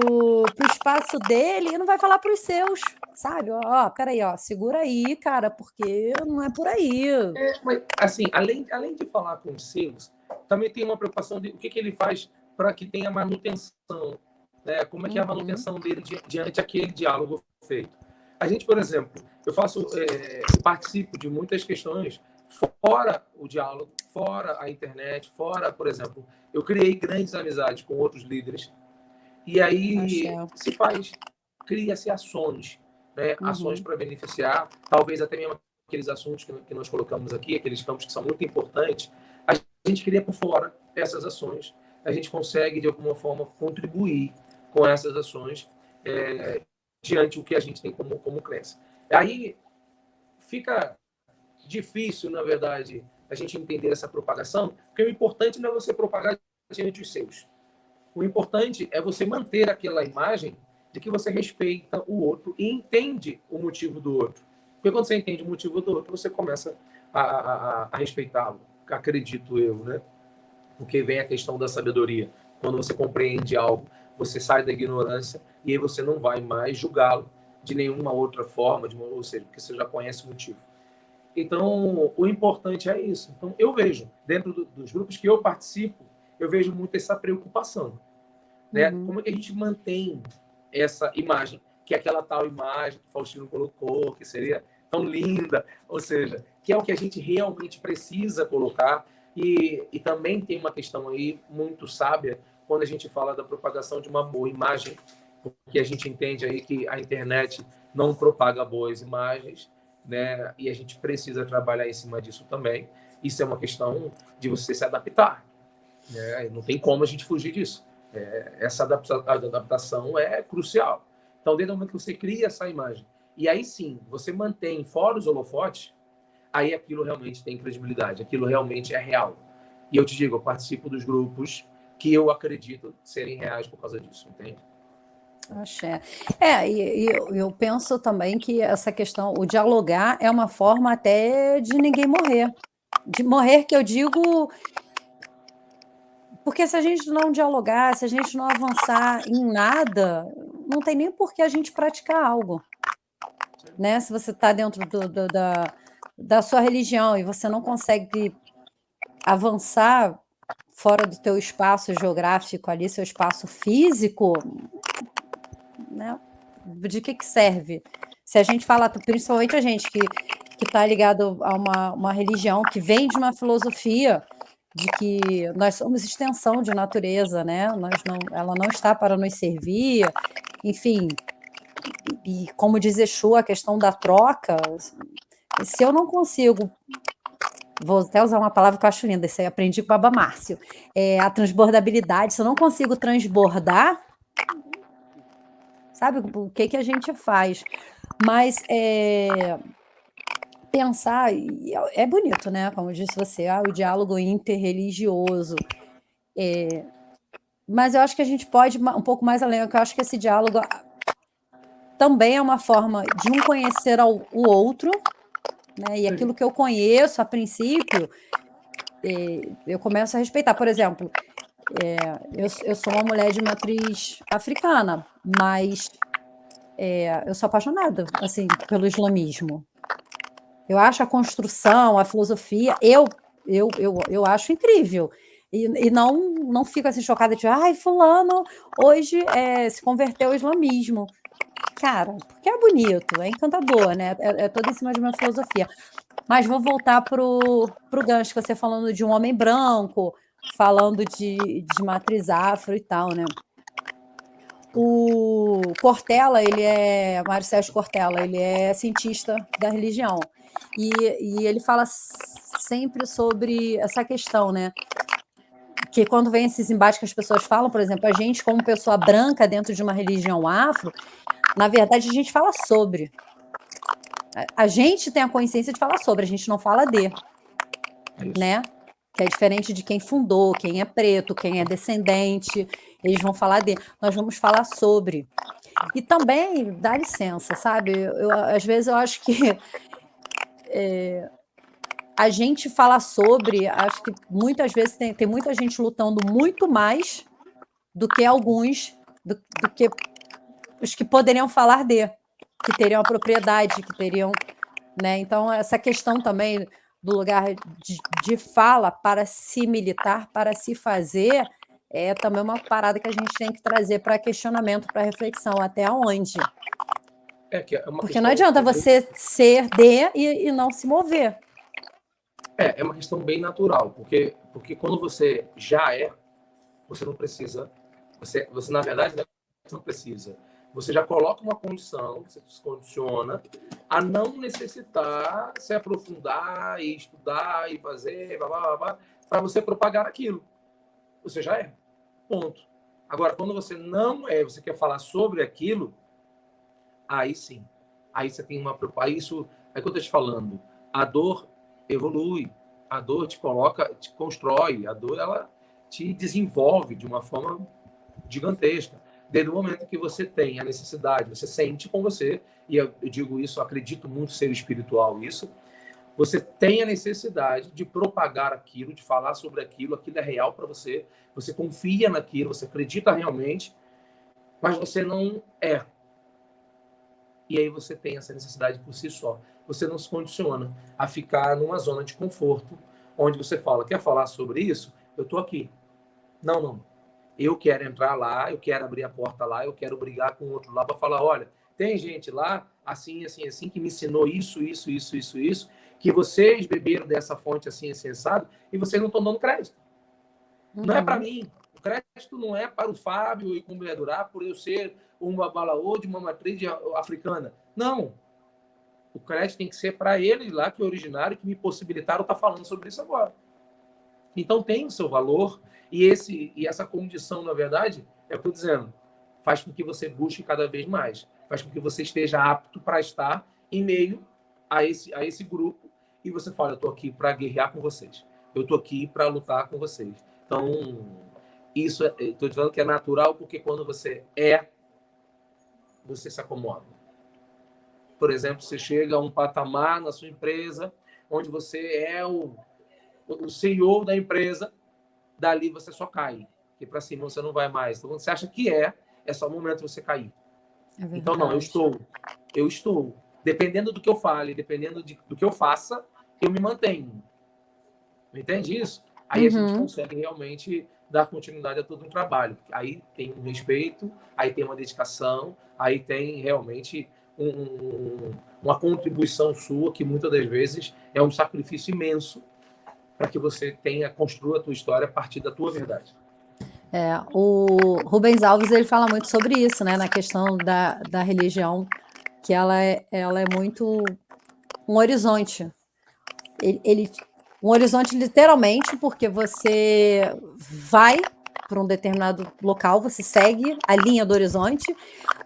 espaço dele e não vai falar pros seus, sabe? Ó, peraí, ó, segura aí, cara, porque não é por aí. mas assim, além de falar com os seus, também tem uma preocupação de o que ele faz para que tenha manutenção, né? Como é que é a Uhum, manutenção dele diante aquele diálogo feito. A gente, por exemplo, eu participo de muitas questões fora o diálogo, fora a internet, fora, por exemplo, eu criei grandes amizades com outros líderes e aí axé. cria-se ações, né? Ações Uhum, para beneficiar, talvez até mesmo aqueles assuntos que nós colocamos aqui, aqueles campos que são muito importantes, a gente cria por fora essas ações, a gente consegue de alguma forma contribuir com essas ações diante do que a gente tem como crença. Aí fica difícil, na verdade, a gente entender essa propagação, porque o importante não é você propagar diante dos seus. O importante é você manter aquela imagem de que você respeita o outro e entende o motivo do outro. Porque quando você entende o motivo do outro, você começa a respeitá-lo, acredito eu, né? Porque vem a questão da sabedoria. Quando você compreende algo, você sai da ignorância e aí você não vai mais julgá-lo de nenhuma outra forma, ou seja, porque você já conhece o motivo. Então, o importante é isso. Então, eu vejo, dentro dos grupos que eu participo, eu vejo muito essa preocupação, né? uhum. Como é que a gente mantém essa imagem, que é aquela tal imagem que o Faustino colocou, que seria tão linda, ou seja, que é o que a gente realmente precisa colocar. E também tem uma questão aí muito sábia quando a gente fala da propagação de uma boa imagem, porque a gente entende aí que a internet não propaga boas imagens, né? E a gente precisa trabalhar em cima disso também. Isso é uma questão de você se adaptar, né? Não tem como a gente fugir disso. Essa adaptação é crucial. Então, desde o momento que você cria essa imagem, e aí sim, você mantém fora os holofotes, aí aquilo realmente tem credibilidade, aquilo realmente é real. E eu te digo, eu participo dos grupos que eu acredito serem reais por causa disso, entende? Axé. E eu penso também que essa questão, o dialogar é uma forma até de ninguém morrer. De morrer, que eu digo, porque se a gente não dialogar, se a gente não avançar em nada, não tem nem por que a gente praticar algo, né? Se você está dentro da sua religião e você não consegue avançar fora do teu espaço geográfico ali, seu espaço físico, né, de que serve? Se a gente fala, principalmente a gente que está ligado a uma religião que vem de uma filosofia de que nós somos extensão de natureza, né? Ela não está para nos servir, enfim. E como diz Exu, a questão da troca. Se eu não consigo, vou até usar uma palavra que eu acho linda, isso aí eu aprendi com o Baba Márcio, a transbordabilidade. Se eu não consigo transbordar, sabe o que que a gente faz? Mas pensar, e é bonito, né? Como disse você, o diálogo interreligioso. Mas eu acho que a gente pode ir um pouco mais além, porque eu acho que esse diálogo também é uma forma de um conhecer o outro, né? E aquilo Sim. que eu conheço a princípio, eu começo a respeitar. Por exemplo, eu sou uma mulher de matriz africana, mas eu sou apaixonada, assim, pelo islamismo. Eu acho a construção, a filosofia, eu acho incrível. E não fico assim chocada, tipo, ai, fulano hoje se converteu ao islamismo. Cara, porque é bonito, é encantador, né? É todo em cima de uma filosofia. Mas vou voltar pro gancho que você falando de um homem branco, falando de matriz afro e tal, né? O Cortella, Mário Sérgio Cortella, ele é cientista da religião. E ele fala sempre sobre essa questão, né? Que quando vem esses embates que as pessoas falam, por exemplo, a gente, como pessoa branca dentro de uma religião afro, na verdade, a gente fala sobre. A gente tem a consciência de falar sobre, a gente não fala de, É isso. né? Que é diferente de quem fundou, quem é preto, quem é descendente, eles vão falar de. Nós vamos falar sobre. E também, dá licença, sabe? Às vezes eu acho que a gente falar sobre, acho que muitas vezes tem muita gente lutando muito mais do que alguns, do que os que poderiam falar de, que teriam a propriedade, que teriam. Né? Então, essa questão também do lugar de fala para se militar, para se fazer, é também uma parada que a gente tem que trazer para questionamento, para reflexão, até onde. Que é uma Porque não questão adianta você ser de e não se mover. é uma questão bem natural, porque quando você já você não precisa, você na verdade não precisa. Você já coloca uma condição, você se condiciona a não necessitar se aprofundar e estudar e fazer, para você propagar aquilo. Você já é. Ponto. Agora, quando você não você quer falar sobre aquilo, aí sim. Aí você tem uma preocupação. Isso é que eu estou te falando. A dor evolui. A dor te coloca, te constrói. A dor, ela te desenvolve de uma forma gigantesca. Desde o momento que você tem a necessidade, você sente com você, e eu digo isso, eu acredito muito ser espiritual isso, você tem a necessidade de propagar aquilo, de falar sobre aquilo é real para você, você confia naquilo, você acredita realmente, mas você não é. E aí você tem essa necessidade por si só. Você não se condiciona a ficar numa zona de conforto, onde você fala, quer falar sobre isso? Eu estou aqui. Não, não. Eu quero entrar lá, eu quero abrir a porta lá, eu quero brigar com o outro lá para falar, olha, tem gente lá, assim, assim, assim, que me ensinou isso, isso, isso, isso, isso, que vocês beberam dessa fonte assim, assim, assado, e vocês não estão dando crédito. Não é para mim. O crédito não é para o Fábio e como ele durar por eu ser um babalaô de uma matriz africana. Não. O crédito tem que ser para eles lá, que é originário, que me possibilitaram estar falando sobre isso agora. Então tem o seu valor e essa condição, na verdade, é o que eu estou dizendo, faz com que você busque cada vez mais, faz com que você esteja apto para estar em meio a esse grupo e você fala, eu estou aqui para guerrear com vocês, eu estou aqui para lutar com vocês. Então, isso estou dizendo que é natural porque quando você você se acomoda. Por exemplo, você chega a um patamar na sua empresa onde você é o CEO da empresa, dali você só cai. Porque para cima você não vai mais. Então, quando você acha que é só o momento de você cair. É Então, não, eu estou. Dependendo do que eu fale, dependendo do que eu faça, eu me mantenho. Não entende isso? Aí a gente consegue realmente dar continuidade a todo um trabalho. Aí tem um respeito, aí tem uma dedicação, aí tem realmente uma contribuição sua que muitas das vezes é um sacrifício imenso para que você construa a tua história a partir da tua verdade. O Rubens Alves ele fala muito sobre isso, né, na questão da religião, que ela é muito um horizonte. Um horizonte literalmente, porque você vai para um determinado local, você segue a linha do horizonte,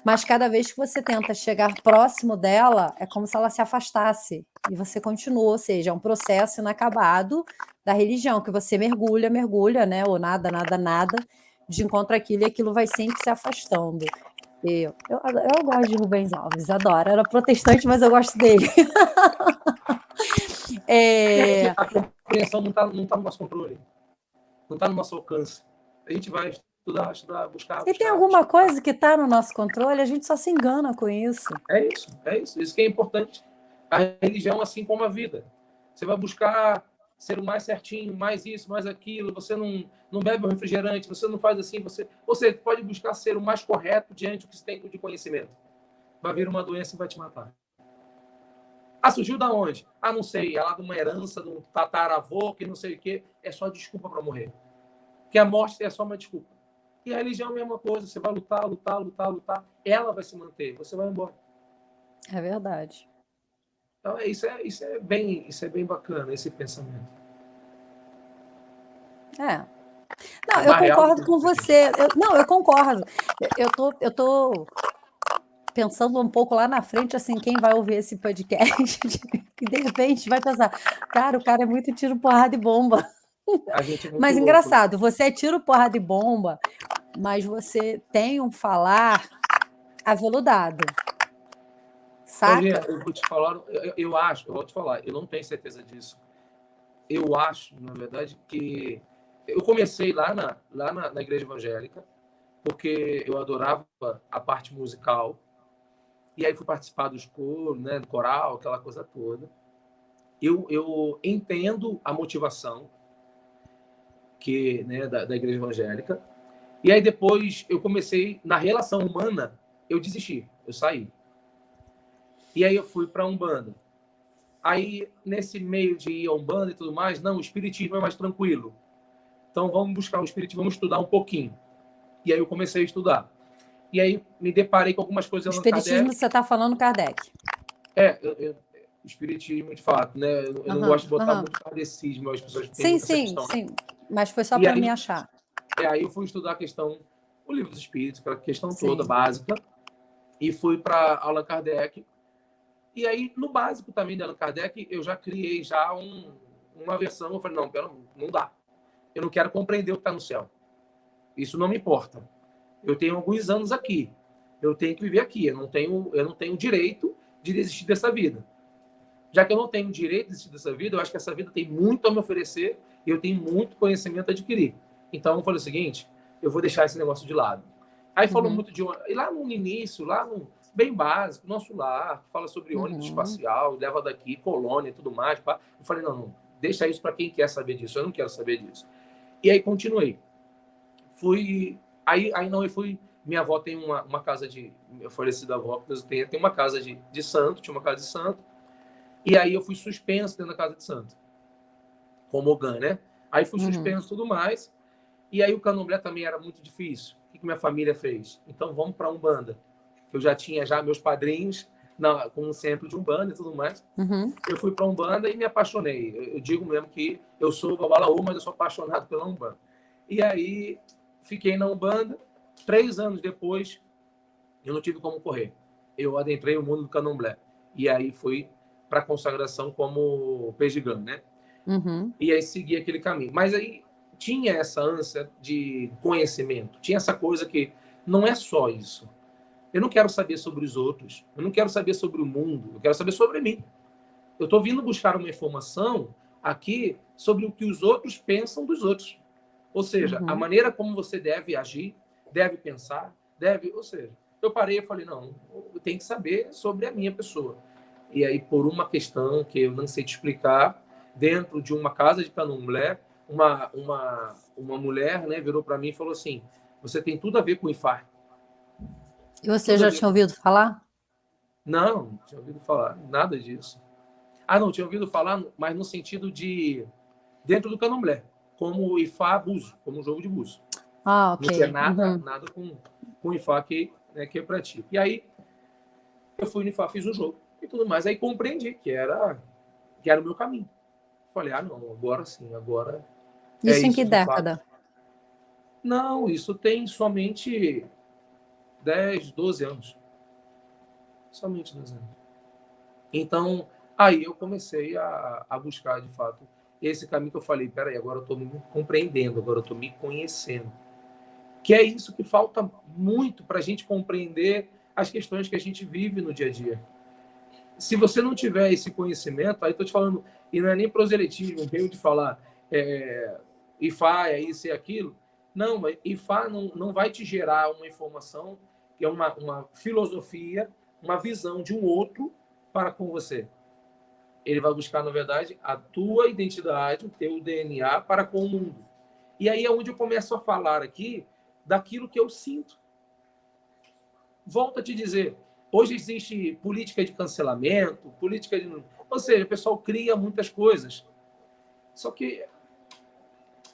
mas cada vez que você tenta chegar próximo dela, é como se ela se afastasse e você continua, ou seja, é um processo inacabado da religião, que você mergulha, mergulha, né, ou nada, nada, nada, de encontro àquilo e aquilo vai sempre se afastando. Eu gosto de Rubens Alves, adoro. Era protestante, mas eu gosto dele. A compreensão não tá no nosso controle, não está no nosso alcance. A gente vai estudar, buscar. E tem alguma coisa que está no nosso controle, a gente só se engana com isso. É isso. Isso que é importante. A religião, assim como a vida. Você vai buscar ser o mais certinho, mais isso, mais aquilo. Você não bebe o refrigerante, você não faz assim. Você pode buscar ser o mais correto diante do que você tem de conhecimento. Vai vir uma doença e vai te matar. Ah, surgiu da onde? Ah, não sei. É lá de uma herança, de um tataravô, que não sei o quê. É só desculpa para morrer. Porque a morte é só uma desculpa. E a religião é a mesma coisa. Você vai lutar. Ela vai se manter. Você vai embora. É verdade. Então, isso é bem bacana, esse pensamento. Não, eu concordo com você. Eu concordo. Eu tô pensando um pouco lá na frente, assim, quem vai ouvir esse podcast, e de repente vai pensar, cara, o cara é muito tiro, porrada e bomba. A gente é muito Mas louco. engraçado, você é tiro, porrada e bomba, mas você tem um falar aveludado, Claudinha, saca? eu vou te falar, eu acho, eu vou te falar, eu não tenho certeza disso. Eu acho, na verdade, que eu comecei lá na igreja evangélica, porque eu adorava a parte musical, e aí fui participar dos coros, né, do coral, aquela coisa toda. Eu entendo a motivação né, da igreja evangélica, e aí depois eu comecei, na relação humana, eu desisti, eu saí. E aí eu fui para a Umbanda. Aí, nesse meio de ir a Umbanda e tudo mais, não, o espiritismo é mais tranquilo. Então, vamos buscar o espiritismo, vamos estudar um pouquinho. E aí eu comecei a estudar. E aí me deparei com algumas coisas O de Allan espiritismo, Kardec. você está falando Kardec. O espiritismo, de fato, né? Eu não gosto de botar muito kardecismo, as pessoas têm Sim, muito essa sim, questão. sim. Mas foi só E para aí, me achar. aí eu fui estudar a questão, o livro dos espíritos, aquela questão toda Sim. básica, e fui para Allan Kardec. E aí, no básico também de Allan Kardec, eu já criei já uma versão. Eu falei, não dá. Eu não quero compreender o que está no céu. Isso não me importa. Eu tenho alguns anos aqui. Eu tenho que viver aqui. Eu não tenho direito de desistir dessa vida. Já que eu não tenho direito de desistir dessa vida, eu acho que essa vida tem muito a me oferecer e eu tenho muito conhecimento a adquirir. Então, eu falei o seguinte, eu vou deixar esse negócio de lado. Aí falou muito de... E lá no início, bem básico, nosso lar, fala sobre ônibus espacial, leva daqui, colônia e tudo mais. Pá. Eu falei, não, deixa isso para quem quer saber disso. Eu não quero saber disso. E aí continuei. Eu fui. Minha avó tem uma casa de. Eu falecida avó, tem uma casa de santo, tinha uma casa de santo. E aí eu fui suspenso dentro da casa de santo. Como Ogã, né? Aí fui suspenso e tudo mais. E aí o candomblé também era muito difícil. O que minha família fez? Então vamos para Umbanda. Eu já tinha meus padrinhos com um centro de Umbanda e tudo mais. Eu fui para Umbanda e me apaixonei. Eu digo mesmo que eu sou babalaú, mas eu sou apaixonado pela Umbanda. E aí fiquei na Umbanda. 3 anos depois, eu não tive como correr. Eu adentrei o mundo do candomblé. E aí fui para a consagração como pejigã, né? E aí segui aquele caminho. Mas aí tinha essa ânsia de conhecimento. Tinha essa coisa que não é só isso. Eu não quero saber sobre os outros. Eu não quero saber sobre o mundo. Eu quero saber sobre mim. Eu estou vindo buscar uma informação aqui sobre o que os outros pensam dos outros. Ou seja, a maneira como você deve agir, deve pensar, ou seja, eu parei e falei, não, eu tenho que saber sobre a minha pessoa. E aí, por uma questão que eu não sei te explicar, dentro de uma casa de candomblé, uma mulher, né, virou para mim e falou assim, você tem tudo a ver com o Ifá. E você já tinha ouvido falar? Não tinha ouvido falar nada disso. Ah, não, tinha ouvido falar, mas no sentido de dentro do candomblé, como Ifá buzo, como um jogo de buzo. Ah, ok. Não tinha nada com Ifá que eu pratico. E aí, eu fui no Ifá, fiz o jogo e tudo mais. Aí compreendi que era o meu caminho. Falei, não, agora sim, agora Isso em que de fato. década? Não, isso tem somente 10, 12 anos. Somente 12 anos. Então, aí eu comecei a buscar, de fato, esse caminho que eu falei, peraí, agora eu estou me compreendendo, agora eu estou me conhecendo. Que é isso que falta muito para a gente compreender as questões que a gente vive no dia a dia. Se você não tiver esse conhecimento, aí estou te falando, e não é nem proselitismo, meio de falar Ifá, é isso e aquilo, Não, IFA não vai te gerar uma informação que é uma filosofia, uma visão de um outro para com você. Ele vai buscar, na verdade, a tua identidade, o teu DNA para com o mundo. E aí é onde eu começo a falar aqui daquilo que eu sinto. Volto a te dizer, hoje existe política de cancelamento, política de... Ou seja, o pessoal cria muitas coisas. Só que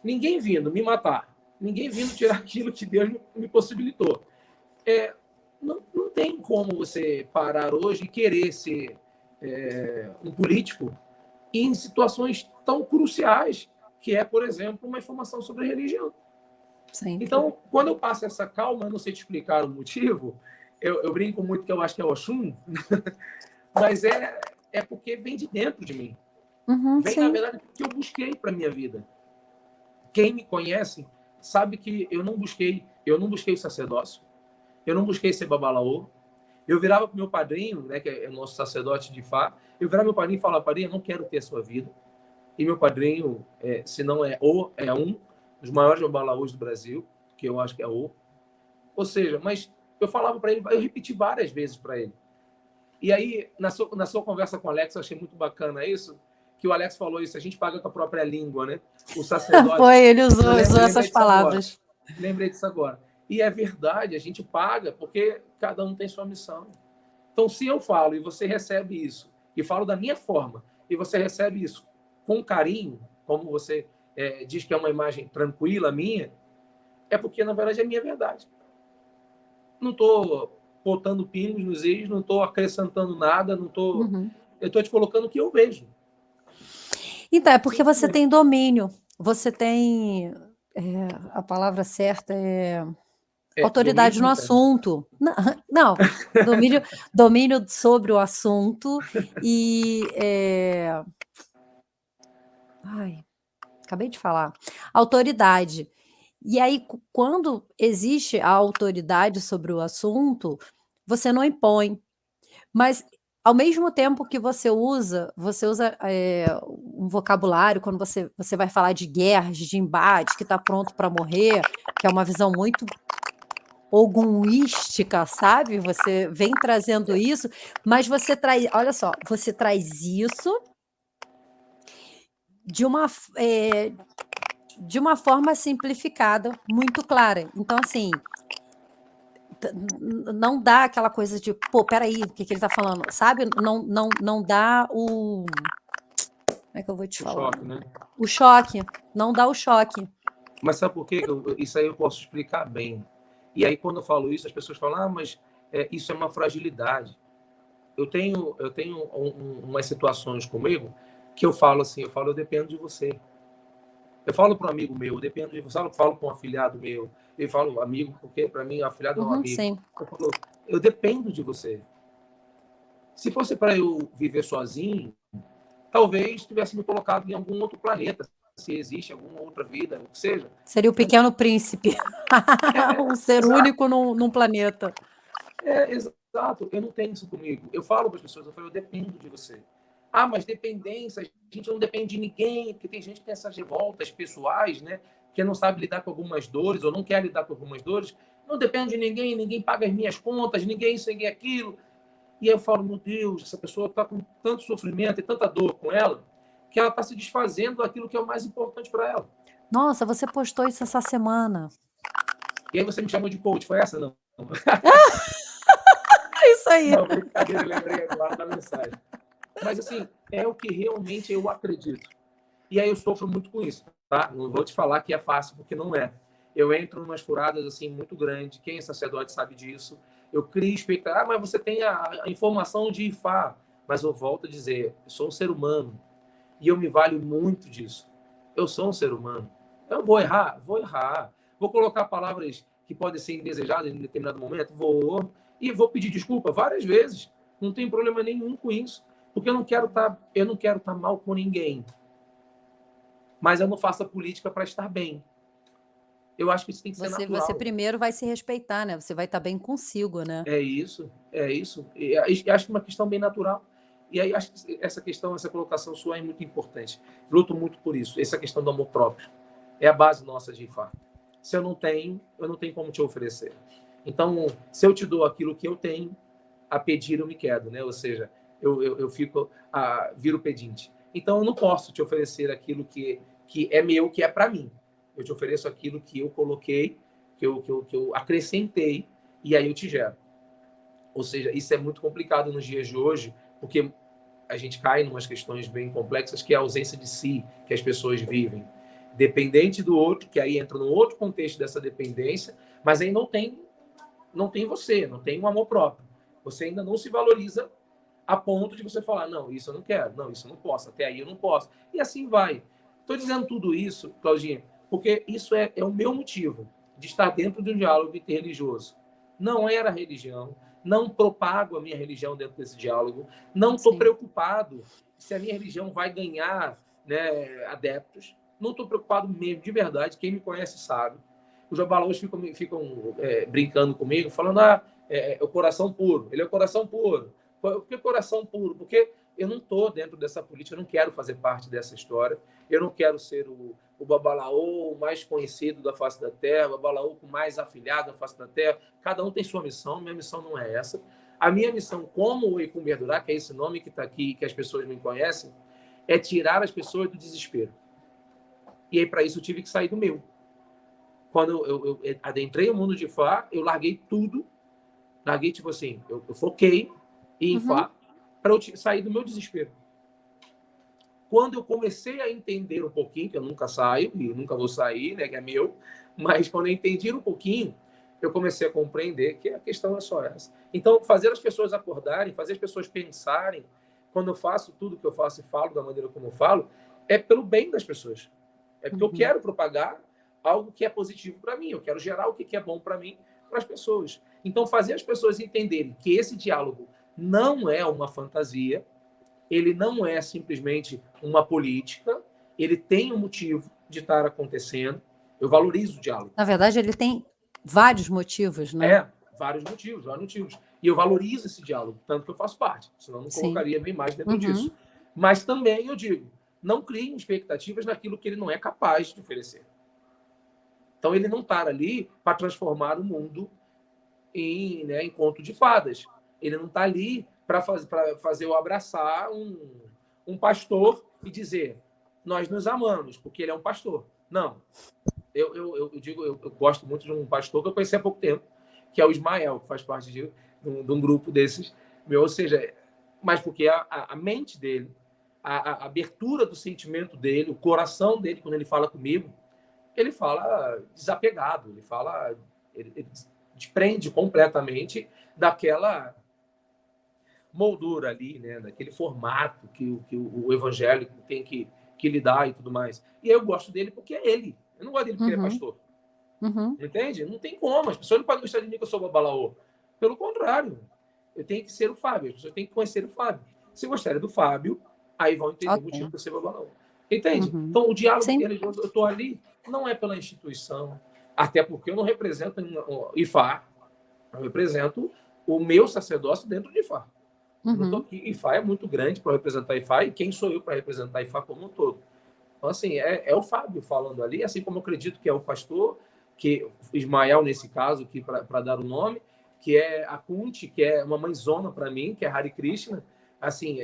ninguém vindo me matar, ninguém vindo tirar aquilo que Deus me possibilitou. Não tem como você parar hoje e querer ser um político em situações tão cruciais, que é, por exemplo, uma informação sobre religião. Sim. Então, quando eu passo essa calma, eu não sei te explicar o motivo, eu brinco muito que eu acho que é Oxum, mas é porque vem de dentro de mim. Vem, na verdade, porque eu busquei para a minha vida. Quem me conhece sabe que eu não busquei o sacerdócio, eu não busquei ser babalaô. Eu virava para o meu padrinho, né, que é o nosso sacerdote de Fá, eu virava meu padrinho e falava, padrinho, eu não quero ter a sua vida. E meu padrinho, se não é um dos maiores babalaôs do Brasil, que eu acho que é o. Ou seja, mas eu falava para ele, eu repeti várias vezes para ele. E aí, na sua conversa com o Alex, eu achei muito bacana isso, que o Alex falou isso, a gente paga com a própria língua, né? O sacerdote... Foi, ele usou essas palavras. Lembrei disso agora. E é verdade, a gente paga porque cada um tem sua missão. Então, se eu falo e você recebe isso, e falo da minha forma, e você recebe isso com carinho, como você diz que é uma imagem tranquila minha, é porque, na verdade, é minha verdade. Não estou botando pingos nos is, não estou acrescentando nada, não estou... Eu estou te colocando o que eu vejo. Então, é porque você tem domínio, você tem, a palavra certa é autoridade no assunto. Não, domínio sobre o assunto e... Ai, acabei de falar. Autoridade. E aí, quando existe a autoridade sobre o assunto, você não impõe. Mas, ao mesmo tempo que você usa um vocabulário, quando você vai falar de guerras, de embate, que está pronto para morrer, que é uma visão muito ogunística, sabe? Você vem trazendo isso, mas você traz, olha só, você traz isso de uma forma simplificada, muito clara. Então, assim, não dá aquela coisa de, pô, peraí, o que ele tá falando, sabe? Não dá o... Como é que eu vou te falar? Choque, né? O choque, não dá o choque. Mas sabe por quê? Isso aí eu posso explicar bem. E aí, quando eu falo isso, as pessoas falam, mas isso é uma fragilidade. Eu tenho umas situações comigo que eu falo assim, eu dependo de você. Eu falo para um amigo meu, eu dependo de você. Eu falo para um afilhado meu, eu falo amigo, porque para mim afilhado é um amigo. Sim. Eu dependo de você. Se fosse para eu viver sozinho, talvez tivesse me colocado em algum outro planeta, se existe alguma outra vida, o que seja. Seria o Pequeno Príncipe. Um ser único num planeta. Exato. Eu não tenho isso comigo. Eu falo para as pessoas, eu dependo de você. Ah, mas dependência, a gente não depende de ninguém, porque tem gente que tem essas revoltas pessoais, né? Que não sabe lidar com algumas dores, ou não quer lidar com algumas dores. Não depende de ninguém, ninguém paga as minhas contas, ninguém isso, ninguém aquilo. E aí eu falo, meu Deus, essa pessoa está com tanto sofrimento e tanta dor com ela, que ela está se desfazendo daquilo que é o mais importante para ela. Nossa, você postou isso essa semana. E aí você me chamou de coach, foi essa? Não. Isso aí. Não, brincadeira, eu lembrei agora da mensagem. Mas, assim, é o que realmente eu acredito. E aí eu sofro muito com isso, tá? Não vou te falar que é fácil, porque não é. Eu entro em umas furadas, assim, muito grandes. Quem é sacerdote sabe disso. Eu crio expectativa. Ah, mas você tem a informação de IFA. Mas eu volto a dizer, eu sou um ser humano. E eu me valho muito disso. Eu sou um ser humano. Eu vou errar? Vou errar. Vou colocar palavras que podem ser indesejadas em determinado momento? Vou. E vou pedir desculpa várias vezes. Não tem problema nenhum com isso. Porque eu não quero estar mal com ninguém. Mas eu não faço a política para estar bem. Eu acho que isso tem que ser natural. Você primeiro vai se respeitar, né? Você vai estar bem consigo, né? É isso. E acho que é uma questão bem natural. E aí acho que essa questão, essa colocação sua é muito importante. Luto muito por isso. Essa questão do amor próprio. É a base nossa de IFA. Se eu não tenho como te oferecer. Então, se eu te dou aquilo que eu tenho, a pedir eu me quedo, né? Ou seja, eu fico, viro pedinte. Então, eu não posso te oferecer aquilo que é meu, que é para mim. Eu te ofereço aquilo que eu coloquei, que eu acrescentei, e aí eu te gero. Ou seja, isso é muito complicado nos dias de hoje, porque a gente cai em umas questões bem complexas, que é a ausência de si que as pessoas vivem. Dependente do outro, que aí entra no outro contexto dessa dependência, mas aí não tem você, não tem um amor próprio. Você ainda não se valoriza a ponto de você falar, não, isso eu não quero, não, isso eu não posso, até aí eu não posso. E assim vai. Estou dizendo tudo isso, Claudinha, porque isso é o meu motivo de estar dentro de um diálogo interreligioso. Não era religião, não propago a minha religião dentro desse diálogo, não estou preocupado se a minha religião vai ganhar, né, adeptos, não estou preocupado mesmo, de verdade, quem me conhece sabe. Os babalaos ficam brincando comigo, falando, é o coração puro, ele é o coração puro. Por que coração puro? Porque eu não estou dentro dessa política, eu não quero fazer parte dessa história, eu não quero ser o babalaô mais conhecido da face da terra, o babalaô com mais afilhado da face da terra. Cada um tem sua missão, minha missão não é essa. A minha missão, como o Ecum Berdurá, que é esse nome que está aqui, que as pessoas me conhecem, é tirar as pessoas do desespero. E aí, para isso, eu tive que sair do meu. Quando eu adentrei o mundo de Ifá, eu larguei tudo, larguei, tipo assim, eu foquei em Ifá para eu sair do meu desespero. Quando eu comecei a entender um pouquinho, que eu nunca saio e nunca vou sair, né, que é meu, mas quando eu entendi um pouquinho, eu comecei a compreender que a questão é só essa. Então, fazer as pessoas acordarem, fazer as pessoas pensarem, quando eu faço tudo que eu faço e falo da maneira como eu falo, é pelo bem das pessoas. É porque eu quero propagar algo que é positivo para mim, eu quero gerar o que é bom para mim, para as pessoas. Então, fazer as pessoas entenderem que esse diálogo não é uma fantasia, ele não é simplesmente uma política, ele tem um motivo de estar acontecendo. Eu valorizo o diálogo. Na verdade, ele tem vários motivos, né? Vários motivos, vários motivos. E eu valorizo esse diálogo, tanto que eu faço parte, senão eu não colocaria bem mais dentro disso. Mas também eu digo, não criem expectativas naquilo que ele não é capaz de oferecer. Então, ele não está ali para transformar o mundo em conto de fadas. Ele não está ali para fazer eu abraçar um pastor e dizer, nós nos amamos, porque ele é um pastor. Não. Eu digo, eu gosto muito de um pastor que eu conheci há pouco tempo, que é o Ismael, que faz parte de um grupo desses. Ou seja, mas porque a mente dele, a abertura do sentimento dele, o coração dele, quando ele fala comigo, ele fala desapegado, ele desprende completamente daquela moldura ali, né, daquele formato que o evangélico tem que lidar e tudo mais. E eu gosto dele porque é ele. Eu não gosto dele porque ele é pastor. Entende? Não tem como. As pessoas não podem gostar de mim que eu sou babalaô. Pelo contrário. Eu tenho que ser o Fábio. As pessoas têm que conhecer o Fábio. Se gostarem do Fábio, aí vão entender o motivo para ser babalaô. Entende? Então, o diálogo religioso, eu estou ali, não é pela instituição, até porque eu não represento o Ifá, eu represento o meu sacerdócio dentro de Ifá. Não tô aqui. Ifá é muito grande para representar Ifá, e quem sou eu para representar Ifá como um todo? Então, assim, é o Fábio falando ali, assim como eu acredito que é o pastor, que Ismael, nesse caso, para dar o nome, que é a Kunti, que é uma mãezona para mim, que é Hare Krishna, assim,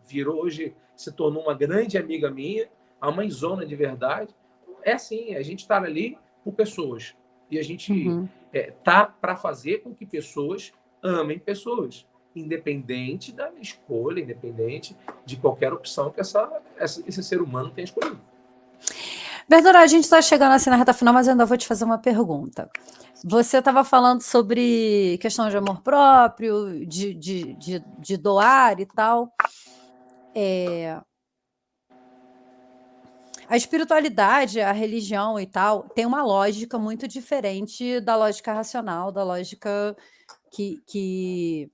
virou hoje, se tornou uma grande amiga minha, a mãezona de verdade. É assim, a gente está ali por pessoas. E a gente tá para fazer com que pessoas amem pessoas, independente da escolha, independente de qualquer opção que esse ser humano tenha escolhido. Berdurá, a gente está chegando assim na reta final, mas eu ainda vou te fazer uma pergunta. Você estava falando sobre questão de amor próprio, de doar e tal. A espiritualidade, a religião e tal, tem uma lógica muito diferente da lógica racional, da lógica que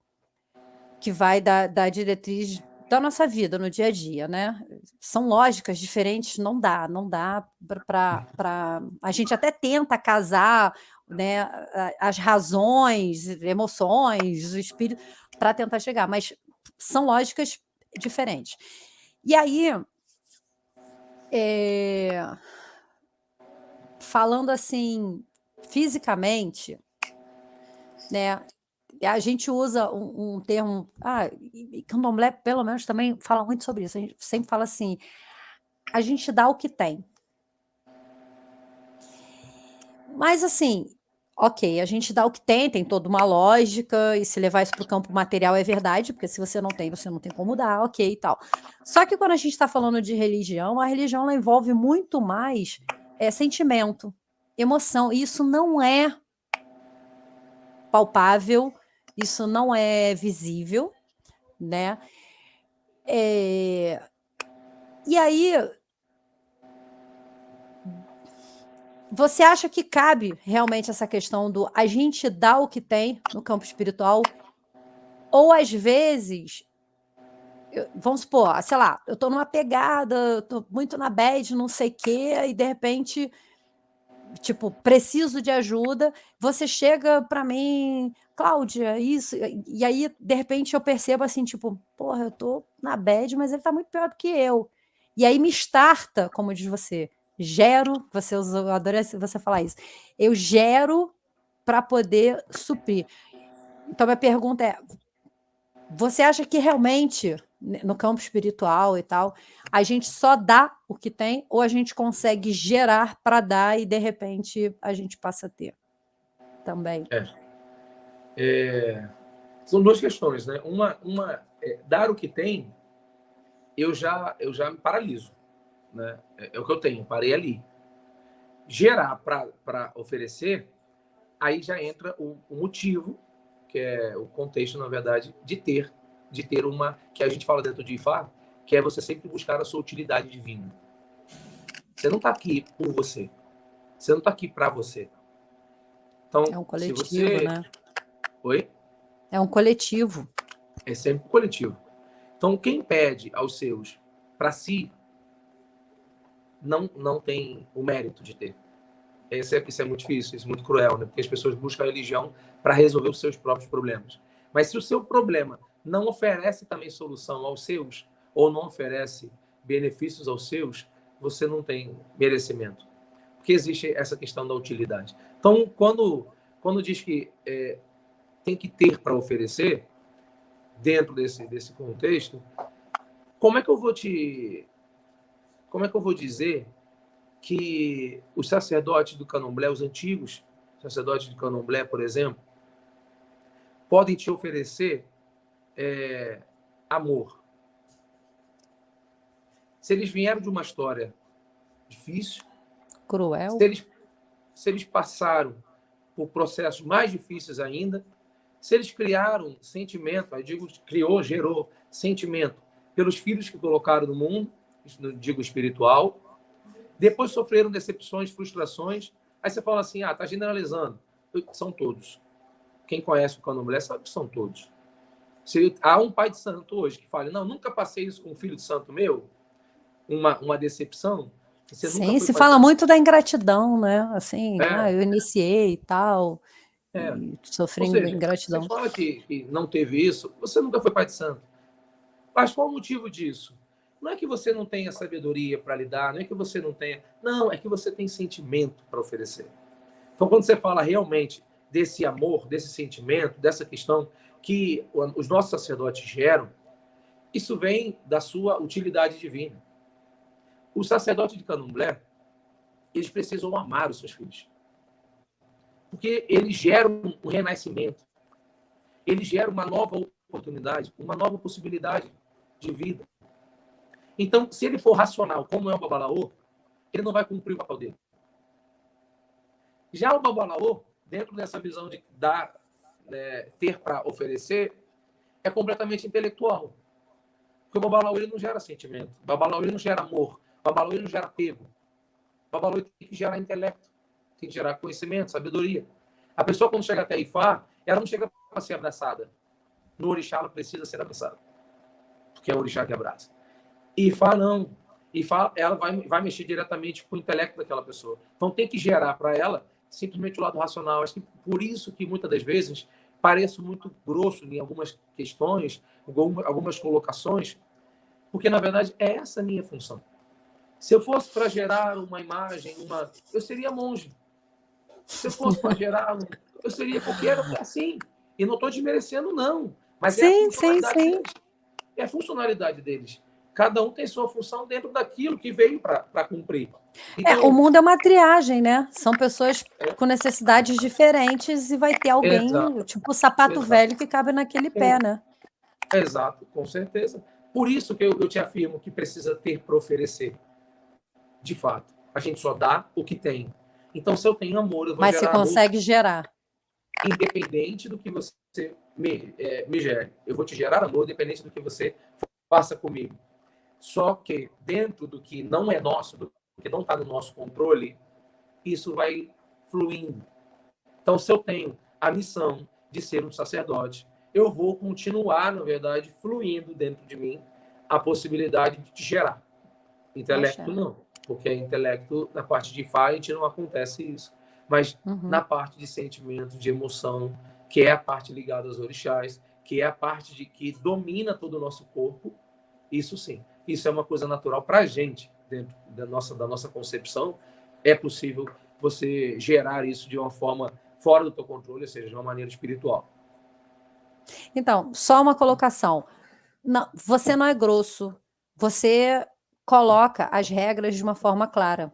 vai da diretriz da nossa vida no dia a dia, né? São lógicas diferentes, não dá para a gente até tenta casar, né, as razões, emoções, o espírito para tentar chegar, mas são lógicas diferentes. E aí, falando assim, fisicamente, né? A gente usa um termo. E candomblé, pelo menos, também fala muito sobre isso. A gente sempre fala assim: a gente dá o que tem. Mas assim, ok, a gente dá o que tem toda uma lógica, e se levar isso para o campo material é verdade, porque se você não tem como dar, ok e tal. Só que quando a gente está falando de religião, a religião ela envolve muito mais sentimento, emoção, e isso não é palpável, isso não é visível, né? E aí, você acha que cabe realmente essa questão do a gente dá o que tem no campo espiritual? Ou às vezes, vamos supor, sei lá, eu tô numa pegada, eu tô muito na bad, não sei o quê, e de repente, tipo, preciso de ajuda, você chega para mim, Cláudia, isso, e aí, de repente, eu percebo assim, tipo, porra, eu tô na bad, mas ele tá muito pior do que eu. E aí me starta, como diz você, gero, você usou, eu adorei você falar isso, eu gero para poder suprir. Então, minha pergunta é, você acha que realmente, no campo espiritual e tal, a gente só dá o que tem ou a gente consegue gerar para dar e, de repente, a gente passa a ter também? São duas questões, né? Uma dar o que tem, eu já me paraliso, né? É o que eu tenho, parei ali. Gerar para oferecer, aí já entra o motivo, que é o contexto, na verdade, de ter uma, que a gente fala dentro de Ifá, que é você sempre buscar a sua utilidade divina. Você não está aqui por você. Você não está aqui para você. É Então, um se coletivo, você... né? Oi? É um coletivo. É sempre coletivo. Então, quem pede aos seus para si, não tem o mérito de ter. Isso é muito difícil, isso é muito cruel, né? Porque as pessoas buscam a religião para resolver os seus próprios problemas. Mas se o seu problema não oferece também solução aos seus, ou não oferece benefícios aos seus, você não tem merecimento. Porque existe essa questão da utilidade. Então, quando diz que tem que ter para oferecer, dentro desse contexto, como é que eu vou dizer que os sacerdotes do candomblé, os antigos sacerdotes do candomblé, por exemplo, podem te oferecer amor? Se eles vieram de uma história difícil, Cruel. se eles passaram por processos mais difíceis ainda, se eles criaram sentimento, eu digo gerou sentimento pelos filhos que colocaram no mundo, isso não digo espiritual, depois sofreram decepções, frustrações, aí você fala assim, tá generalizando. São todos. Quem conhece o candomblé sabe que são todos. Se há um pai de santo hoje que fala, não, nunca passei isso com um filho de santo meu, uma decepção, você nunca Sim, foi se pai de fala santo. muito da ingratidão, né? Assim, É, eu iniciei e tal, é. e Ou sofri seja, você ingratidão. fala que não teve isso, você nunca foi pai de santo. Mas qual o motivo disso? Não é que você não tenha sabedoria para lidar, não é que você não tenha. Não, é que você tem sentimento para oferecer. Então, quando você fala realmente desse amor, desse sentimento, dessa questão que os nossos sacerdotes geram, isso vem da sua utilidade divina. Os sacerdotes de candomblé, eles precisam amar os seus filhos. Porque eles geram um renascimento. Eles geram uma nova oportunidade, uma nova possibilidade de vida. Então, se ele for racional, como é o babalaô, ele não vai cumprir o papel dele. Já o babalaô, dentro dessa visão de dar, ter para oferecer, é completamente intelectual. Porque o babalaô ele não gera sentimento, o babalaô ele não gera amor, o babalaô ele não gera apego. O babalaô tem que gerar intelecto, tem que gerar conhecimento, sabedoria. A pessoa, quando chega até Ifá, ela não chega para ser abraçada. No orixá, ela precisa ser abraçada, porque é o orixá que abraça. Ifá, não. Ifá, ela vai mexer diretamente com o intelecto daquela pessoa. Então, tem que gerar para ela simplesmente o lado racional. Acho que por isso que, muitas das vezes, pareço muito grosso em algumas questões, algumas colocações, porque, na verdade, é essa a minha função. Se eu fosse para gerar uma imagem, eu seria monge. Se eu fosse para gerar, eu seria qualquer assim. E não estou desmerecendo, não. Mas é a Sim, sim, funcionalidade sim. deles. É a funcionalidade deles. Cada um tem sua função dentro daquilo que veio para cumprir. O Então, mundo é uma triagem, né? São pessoas com necessidades diferentes e vai ter alguém, exato, tipo o sapato exato. velho que cabe naquele pé, né? Exato, com certeza. Por isso que eu te afirmo que precisa ter para oferecer. De fato. A gente só dá o que tem. Então, se eu tenho amor, eu vou Mas você gerar amor consegue gerar. independente do que você me gere. Eu vou te gerar amor independente do que você faça comigo. Só que dentro do que não é nosso, do que não está no nosso controle, isso vai fluindo. Então, se eu tenho a missão de ser um sacerdote, eu vou continuar, na verdade, fluindo dentro de mim a possibilidade de te gerar. Intelecto, não. Porque intelecto, na parte de fight, não acontece isso. Mas na parte de sentimento, de emoção, que é a parte ligada aos orixás, que é a parte de que domina todo o nosso corpo, isso sim. Isso é uma coisa natural para a gente, dentro da nossa concepção. É possível você gerar isso de uma forma fora do teu controle, ou seja, de uma maneira espiritual. Então, só uma colocação. Não, você não é grosso. Você coloca as regras de uma forma clara.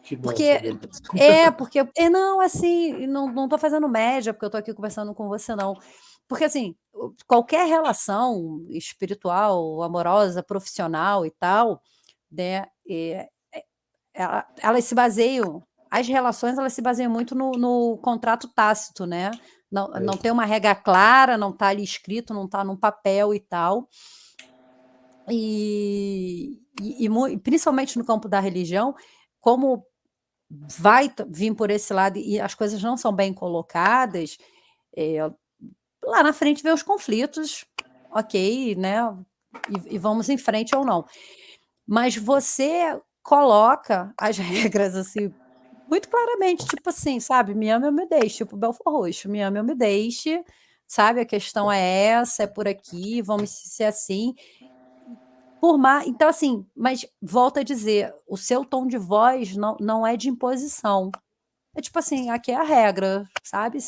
Que bom Porque saber disso. não, assim, não tô fazendo média, porque eu tô aqui conversando com você, não. Porque, assim, qualquer relação espiritual, amorosa, profissional e tal, né, elas se baseiam, as relações, elas se baseiam muito no contrato tácito, né? Não tem uma regra clara, não tá ali escrito, não tá num papel e tal. E principalmente no campo da religião, como vai vir por esse lado e as coisas não são bem colocadas, lá na frente vem os conflitos, ok, né? E vamos em frente ou não. Mas você coloca as regras assim muito claramente, tipo assim, sabe? Me ama ou me deixe, tipo Belfort Roxo, me ama ou me deixe, sabe? A questão é essa, é por aqui, vamos ser assim. Então, assim, mas volto a dizer, o seu tom de voz não é de imposição. É tipo assim, aqui é a regra, sabe?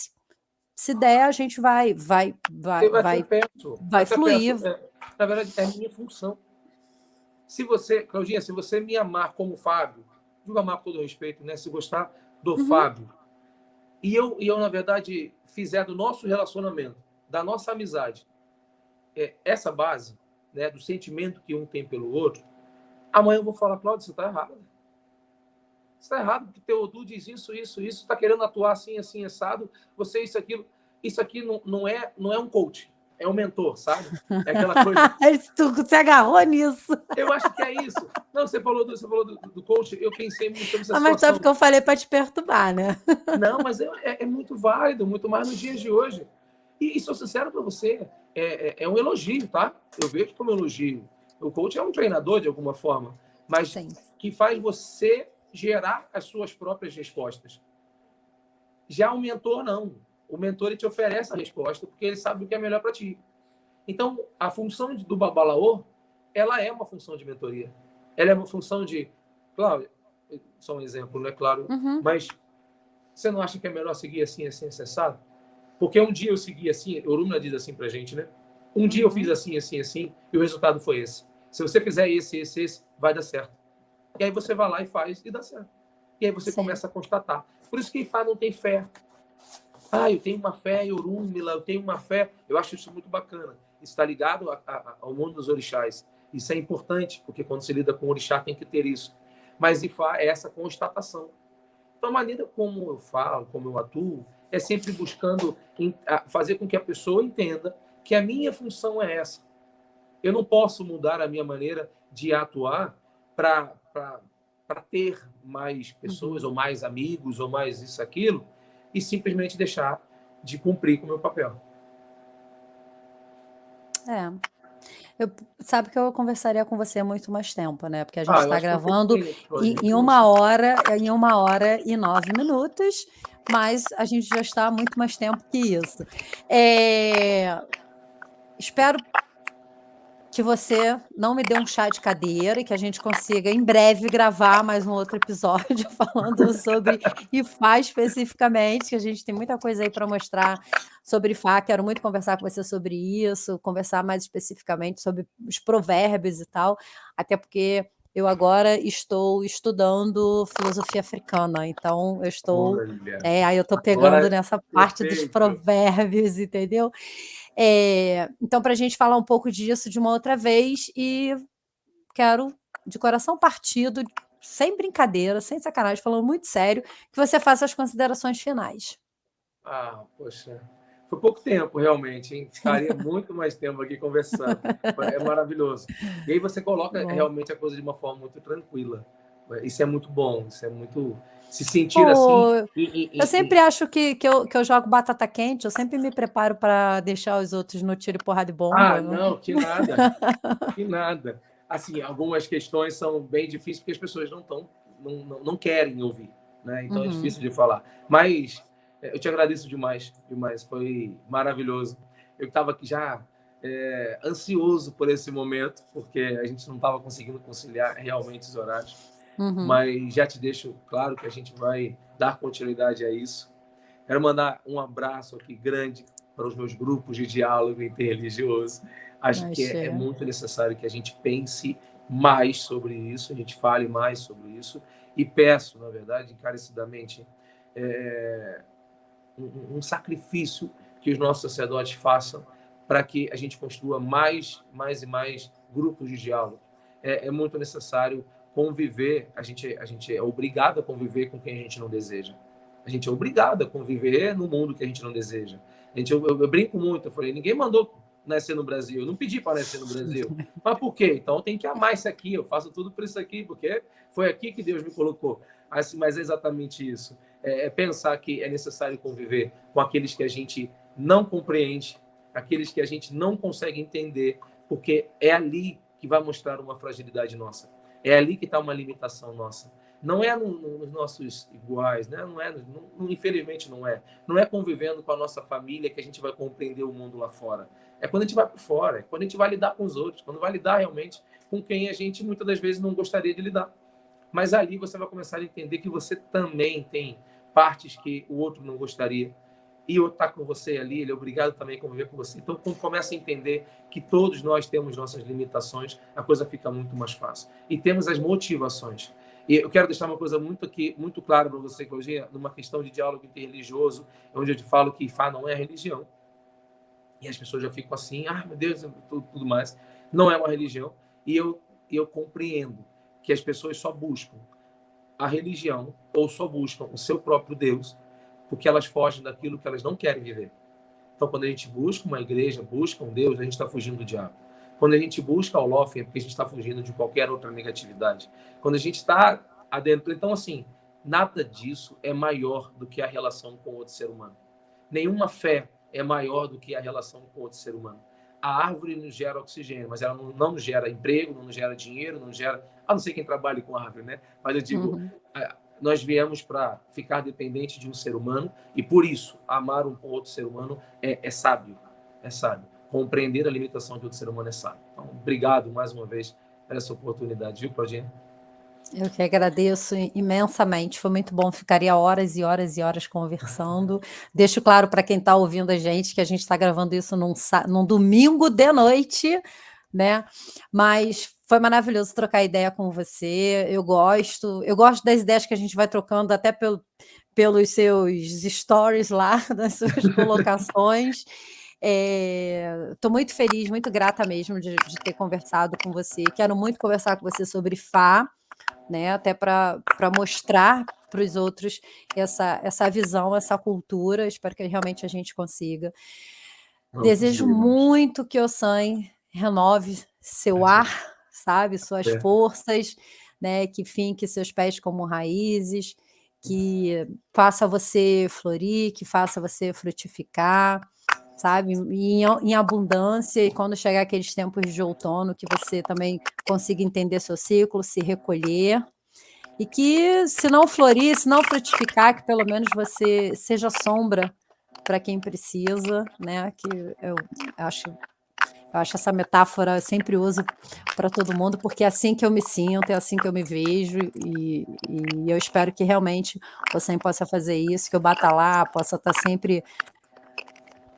Se der, a gente vai Eu até fluir. peço, na verdade, é a minha função. Se você, Claudinha, se você me amar como Fábio, digo amar com todo respeito, né? Se gostar do Fábio, e eu, na verdade, fizer do nosso relacionamento, da nossa amizade, essa base, né, do sentimento que um tem pelo outro, amanhã eu vou falar, Cláudio, você está errado. Você está errado, porque teu Odu diz isso, está querendo atuar assim, assim, assado, você, isso, aquilo. Isso aqui não é um coach, é um mentor, sabe? É aquela coisa. Você agarrou nisso. Eu acho que é isso. Não, você falou do coach, eu pensei muito sobre essa Mas só situação. porque eu falei para te perturbar, né? Não, mas é muito válido, muito mais nos dias de hoje. E sou sincero para você, é um elogio, tá? Eu vejo como elogio. O coach é um treinador, de alguma forma, mas Sim. que faz você gerar as suas próprias respostas. Já o mentor, não. O mentor ele te oferece a resposta porque ele sabe o que é melhor para ti. Então, a função do babalaô, ela é uma função de mentoria. Ela é uma função de... Claro, só um exemplo, não é claro, mas você não acha que é melhor seguir assim, assim, acessado? Porque um dia eu segui assim, Orumna diz assim pra gente, né? Um dia eu fiz assim, assim, assim, e o resultado foi esse. Se você fizer esse, vai dar certo. E aí você vai lá e faz e dá certo. E aí você começa a constatar. Por isso que Ifá não tem fé. Eu tenho uma fé em Orúmila, eu tenho uma fé. Eu acho isso muito bacana. Isso está ligado ao mundo dos orixás. Isso é importante, porque quando se lida com o orixá tem que ter isso. Mas Ifá é essa constatação. Então, a maneira como eu falo, como eu atuo, é sempre buscando fazer com que a pessoa entenda que a minha função é essa. Eu não posso mudar a minha maneira de atuar para ter mais pessoas, ou mais amigos, ou mais isso, aquilo, e simplesmente deixar de cumprir com o meu papel. Sabe que eu conversaria com você muito mais tempo, né? Porque a gente está Eu acho que gravando eu em 1 hora e 9 minutos, mas a gente já está há muito mais tempo que isso. Espero que você não me dê um chá de cadeira e que a gente consiga em breve gravar mais um outro episódio falando sobre IFA especificamente, que a gente tem muita coisa aí para mostrar sobre IFA. Quero muito conversar com você sobre isso, conversar mais especificamente sobre os provérbios e tal, até porque eu agora estou estudando filosofia africana, então eu estou Olha, aí eu estou pegando agora nessa parte dos perfeito. provérbios, entendeu? Então, para a gente falar um pouco disso de uma outra vez, e quero, de coração partido, sem brincadeira, sem sacanagem, falando muito sério, que você faça as considerações finais. Ah, poxa, foi pouco tempo realmente, hein? Ficaria muito mais tempo aqui conversando. É maravilhoso. E aí você coloca Bom. realmente a coisa de uma forma muito tranquila. Isso é muito bom, isso é muito. Se sentir assim. Pô, eu sempre acho que eu jogo batata quente, eu sempre me preparo para deixar os outros no tiro, porrada e Ah, bomba. não, que nada, que nada. Assim, algumas questões são bem difíceis porque as pessoas não querem ouvir, né? Então é Uhum. difícil de falar. Mas eu te agradeço demais, demais. Foi maravilhoso. Eu estava aqui já ansioso por esse momento, porque a gente não estava conseguindo conciliar realmente os horários. Uhum. Mas já te deixo claro que a gente vai dar continuidade a isso. Quero mandar um abraço aqui grande para os meus grupos de diálogo interreligioso. Acho que é Achei. muito necessário que a gente pense mais sobre isso, a gente fale mais sobre isso. E peço, na verdade, encarecidamente, é, um sacrifício que os nossos sacerdotes façam para que a gente construa mais e mais grupos de diálogo. É muito necessário conviver, a gente é obrigado a conviver com quem a gente não deseja. A gente é obrigado a conviver no mundo que a gente não deseja. Eu brinco muito, eu falei, ninguém mandou nascer no Brasil, eu não pedi para nascer no Brasil. Mas por quê? Então eu tenho que amar isso aqui, eu faço tudo por isso aqui, porque foi aqui que Deus me colocou. Mas é exatamente isso. Pensar que é necessário conviver com aqueles que a gente não compreende, aqueles que a gente não consegue entender, porque é ali que vai mostrar uma fragilidade nossa. É ali que está uma limitação nossa. Não é nos nossos iguais, né? Infelizmente não é. Não é convivendo com a nossa família que a gente vai compreender o mundo lá fora. É quando a gente vai para fora, é quando a gente vai lidar com os outros, quando vai lidar realmente com quem a gente muitas das vezes não gostaria de lidar. Mas ali você vai começar a entender que você também tem partes que o outro não gostaria. E o outro está com você ali, ele é obrigado também a conviver com você. Então, quando começa a entender que todos nós temos nossas limitações, a coisa fica muito mais fácil. E temos as motivações. E eu quero deixar uma coisa muito clara para você, Claudinha, numa questão de diálogo interreligioso, onde eu te falo que Fá não é religião. E as pessoas já ficam assim, meu Deus, tudo mais. Não é uma religião. E eu compreendo que as pessoas só buscam a religião ou só buscam o seu próprio Deus porque elas fogem daquilo que elas não querem viver. Então, quando a gente busca uma igreja, busca um Deus, a gente está fugindo do diabo. Quando a gente busca o Lofen, é porque a gente está fugindo de qualquer outra negatividade. Quando a gente está adentro... Então, assim, nada disso é maior do que a relação com outro ser humano. Nenhuma fé é maior do que a relação com outro ser humano. A árvore nos gera oxigênio, mas ela não nos gera emprego, não nos gera dinheiro, não gera... A não ser quem trabalhe com árvore, né? Mas eu digo, Uhum. nós viemos para ficar dependente de um ser humano e, por isso, amar um outro ser humano é sábio. É sábio. Compreender a limitação de outro ser humano é sábio. Então, obrigado mais uma vez por essa oportunidade, viu, Claudinha? Eu que agradeço imensamente, foi muito bom, ficaria horas e horas e horas conversando. Deixo claro para quem está ouvindo a gente que a gente está gravando isso num domingo de noite, né? Mas foi maravilhoso trocar ideia com você. Eu gosto das ideias que a gente vai trocando, até pelos seus stories lá, das suas colocações. Estou muito feliz, muito grata mesmo de ter conversado com você. Quero muito conversar com você sobre Fá, né? Até para mostrar para os outros essa visão, essa cultura. Espero que realmente a gente consiga. Não Desejo conseguiremos. muito que o Ossan renove seu ar, sabe, suas forças, né? Que finque seus pés como raízes, que faça você florir, que faça você frutificar, sabe, em abundância, e quando chegar aqueles tempos de outono, que você também consiga entender seu ciclo, se recolher, e que se não florir, se não frutificar, que pelo menos você seja sombra para quem precisa, né, que eu acho Eu acho essa metáfora, eu sempre uso para todo mundo, porque é assim que eu me sinto, é assim que eu me vejo, e eu espero que realmente você possa fazer isso, que eu bata lá, possa estar sempre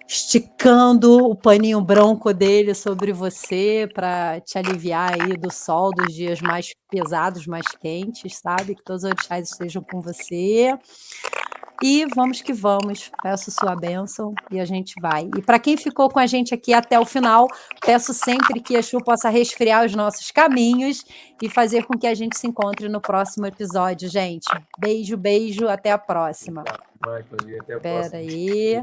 esticando o paninho branco dele sobre você para te aliviar aí do sol dos dias mais pesados, mais quentes, sabe, que todos os orixás estejam com você. E vamos que vamos, peço sua bênção e a gente vai. E para quem ficou com a gente aqui até o final, peço sempre que Exu possa resfriar os nossos caminhos e fazer com que a gente se encontre no próximo episódio, gente. Beijo, beijo, até a próxima. Michael, e até a Espera próxima. aí.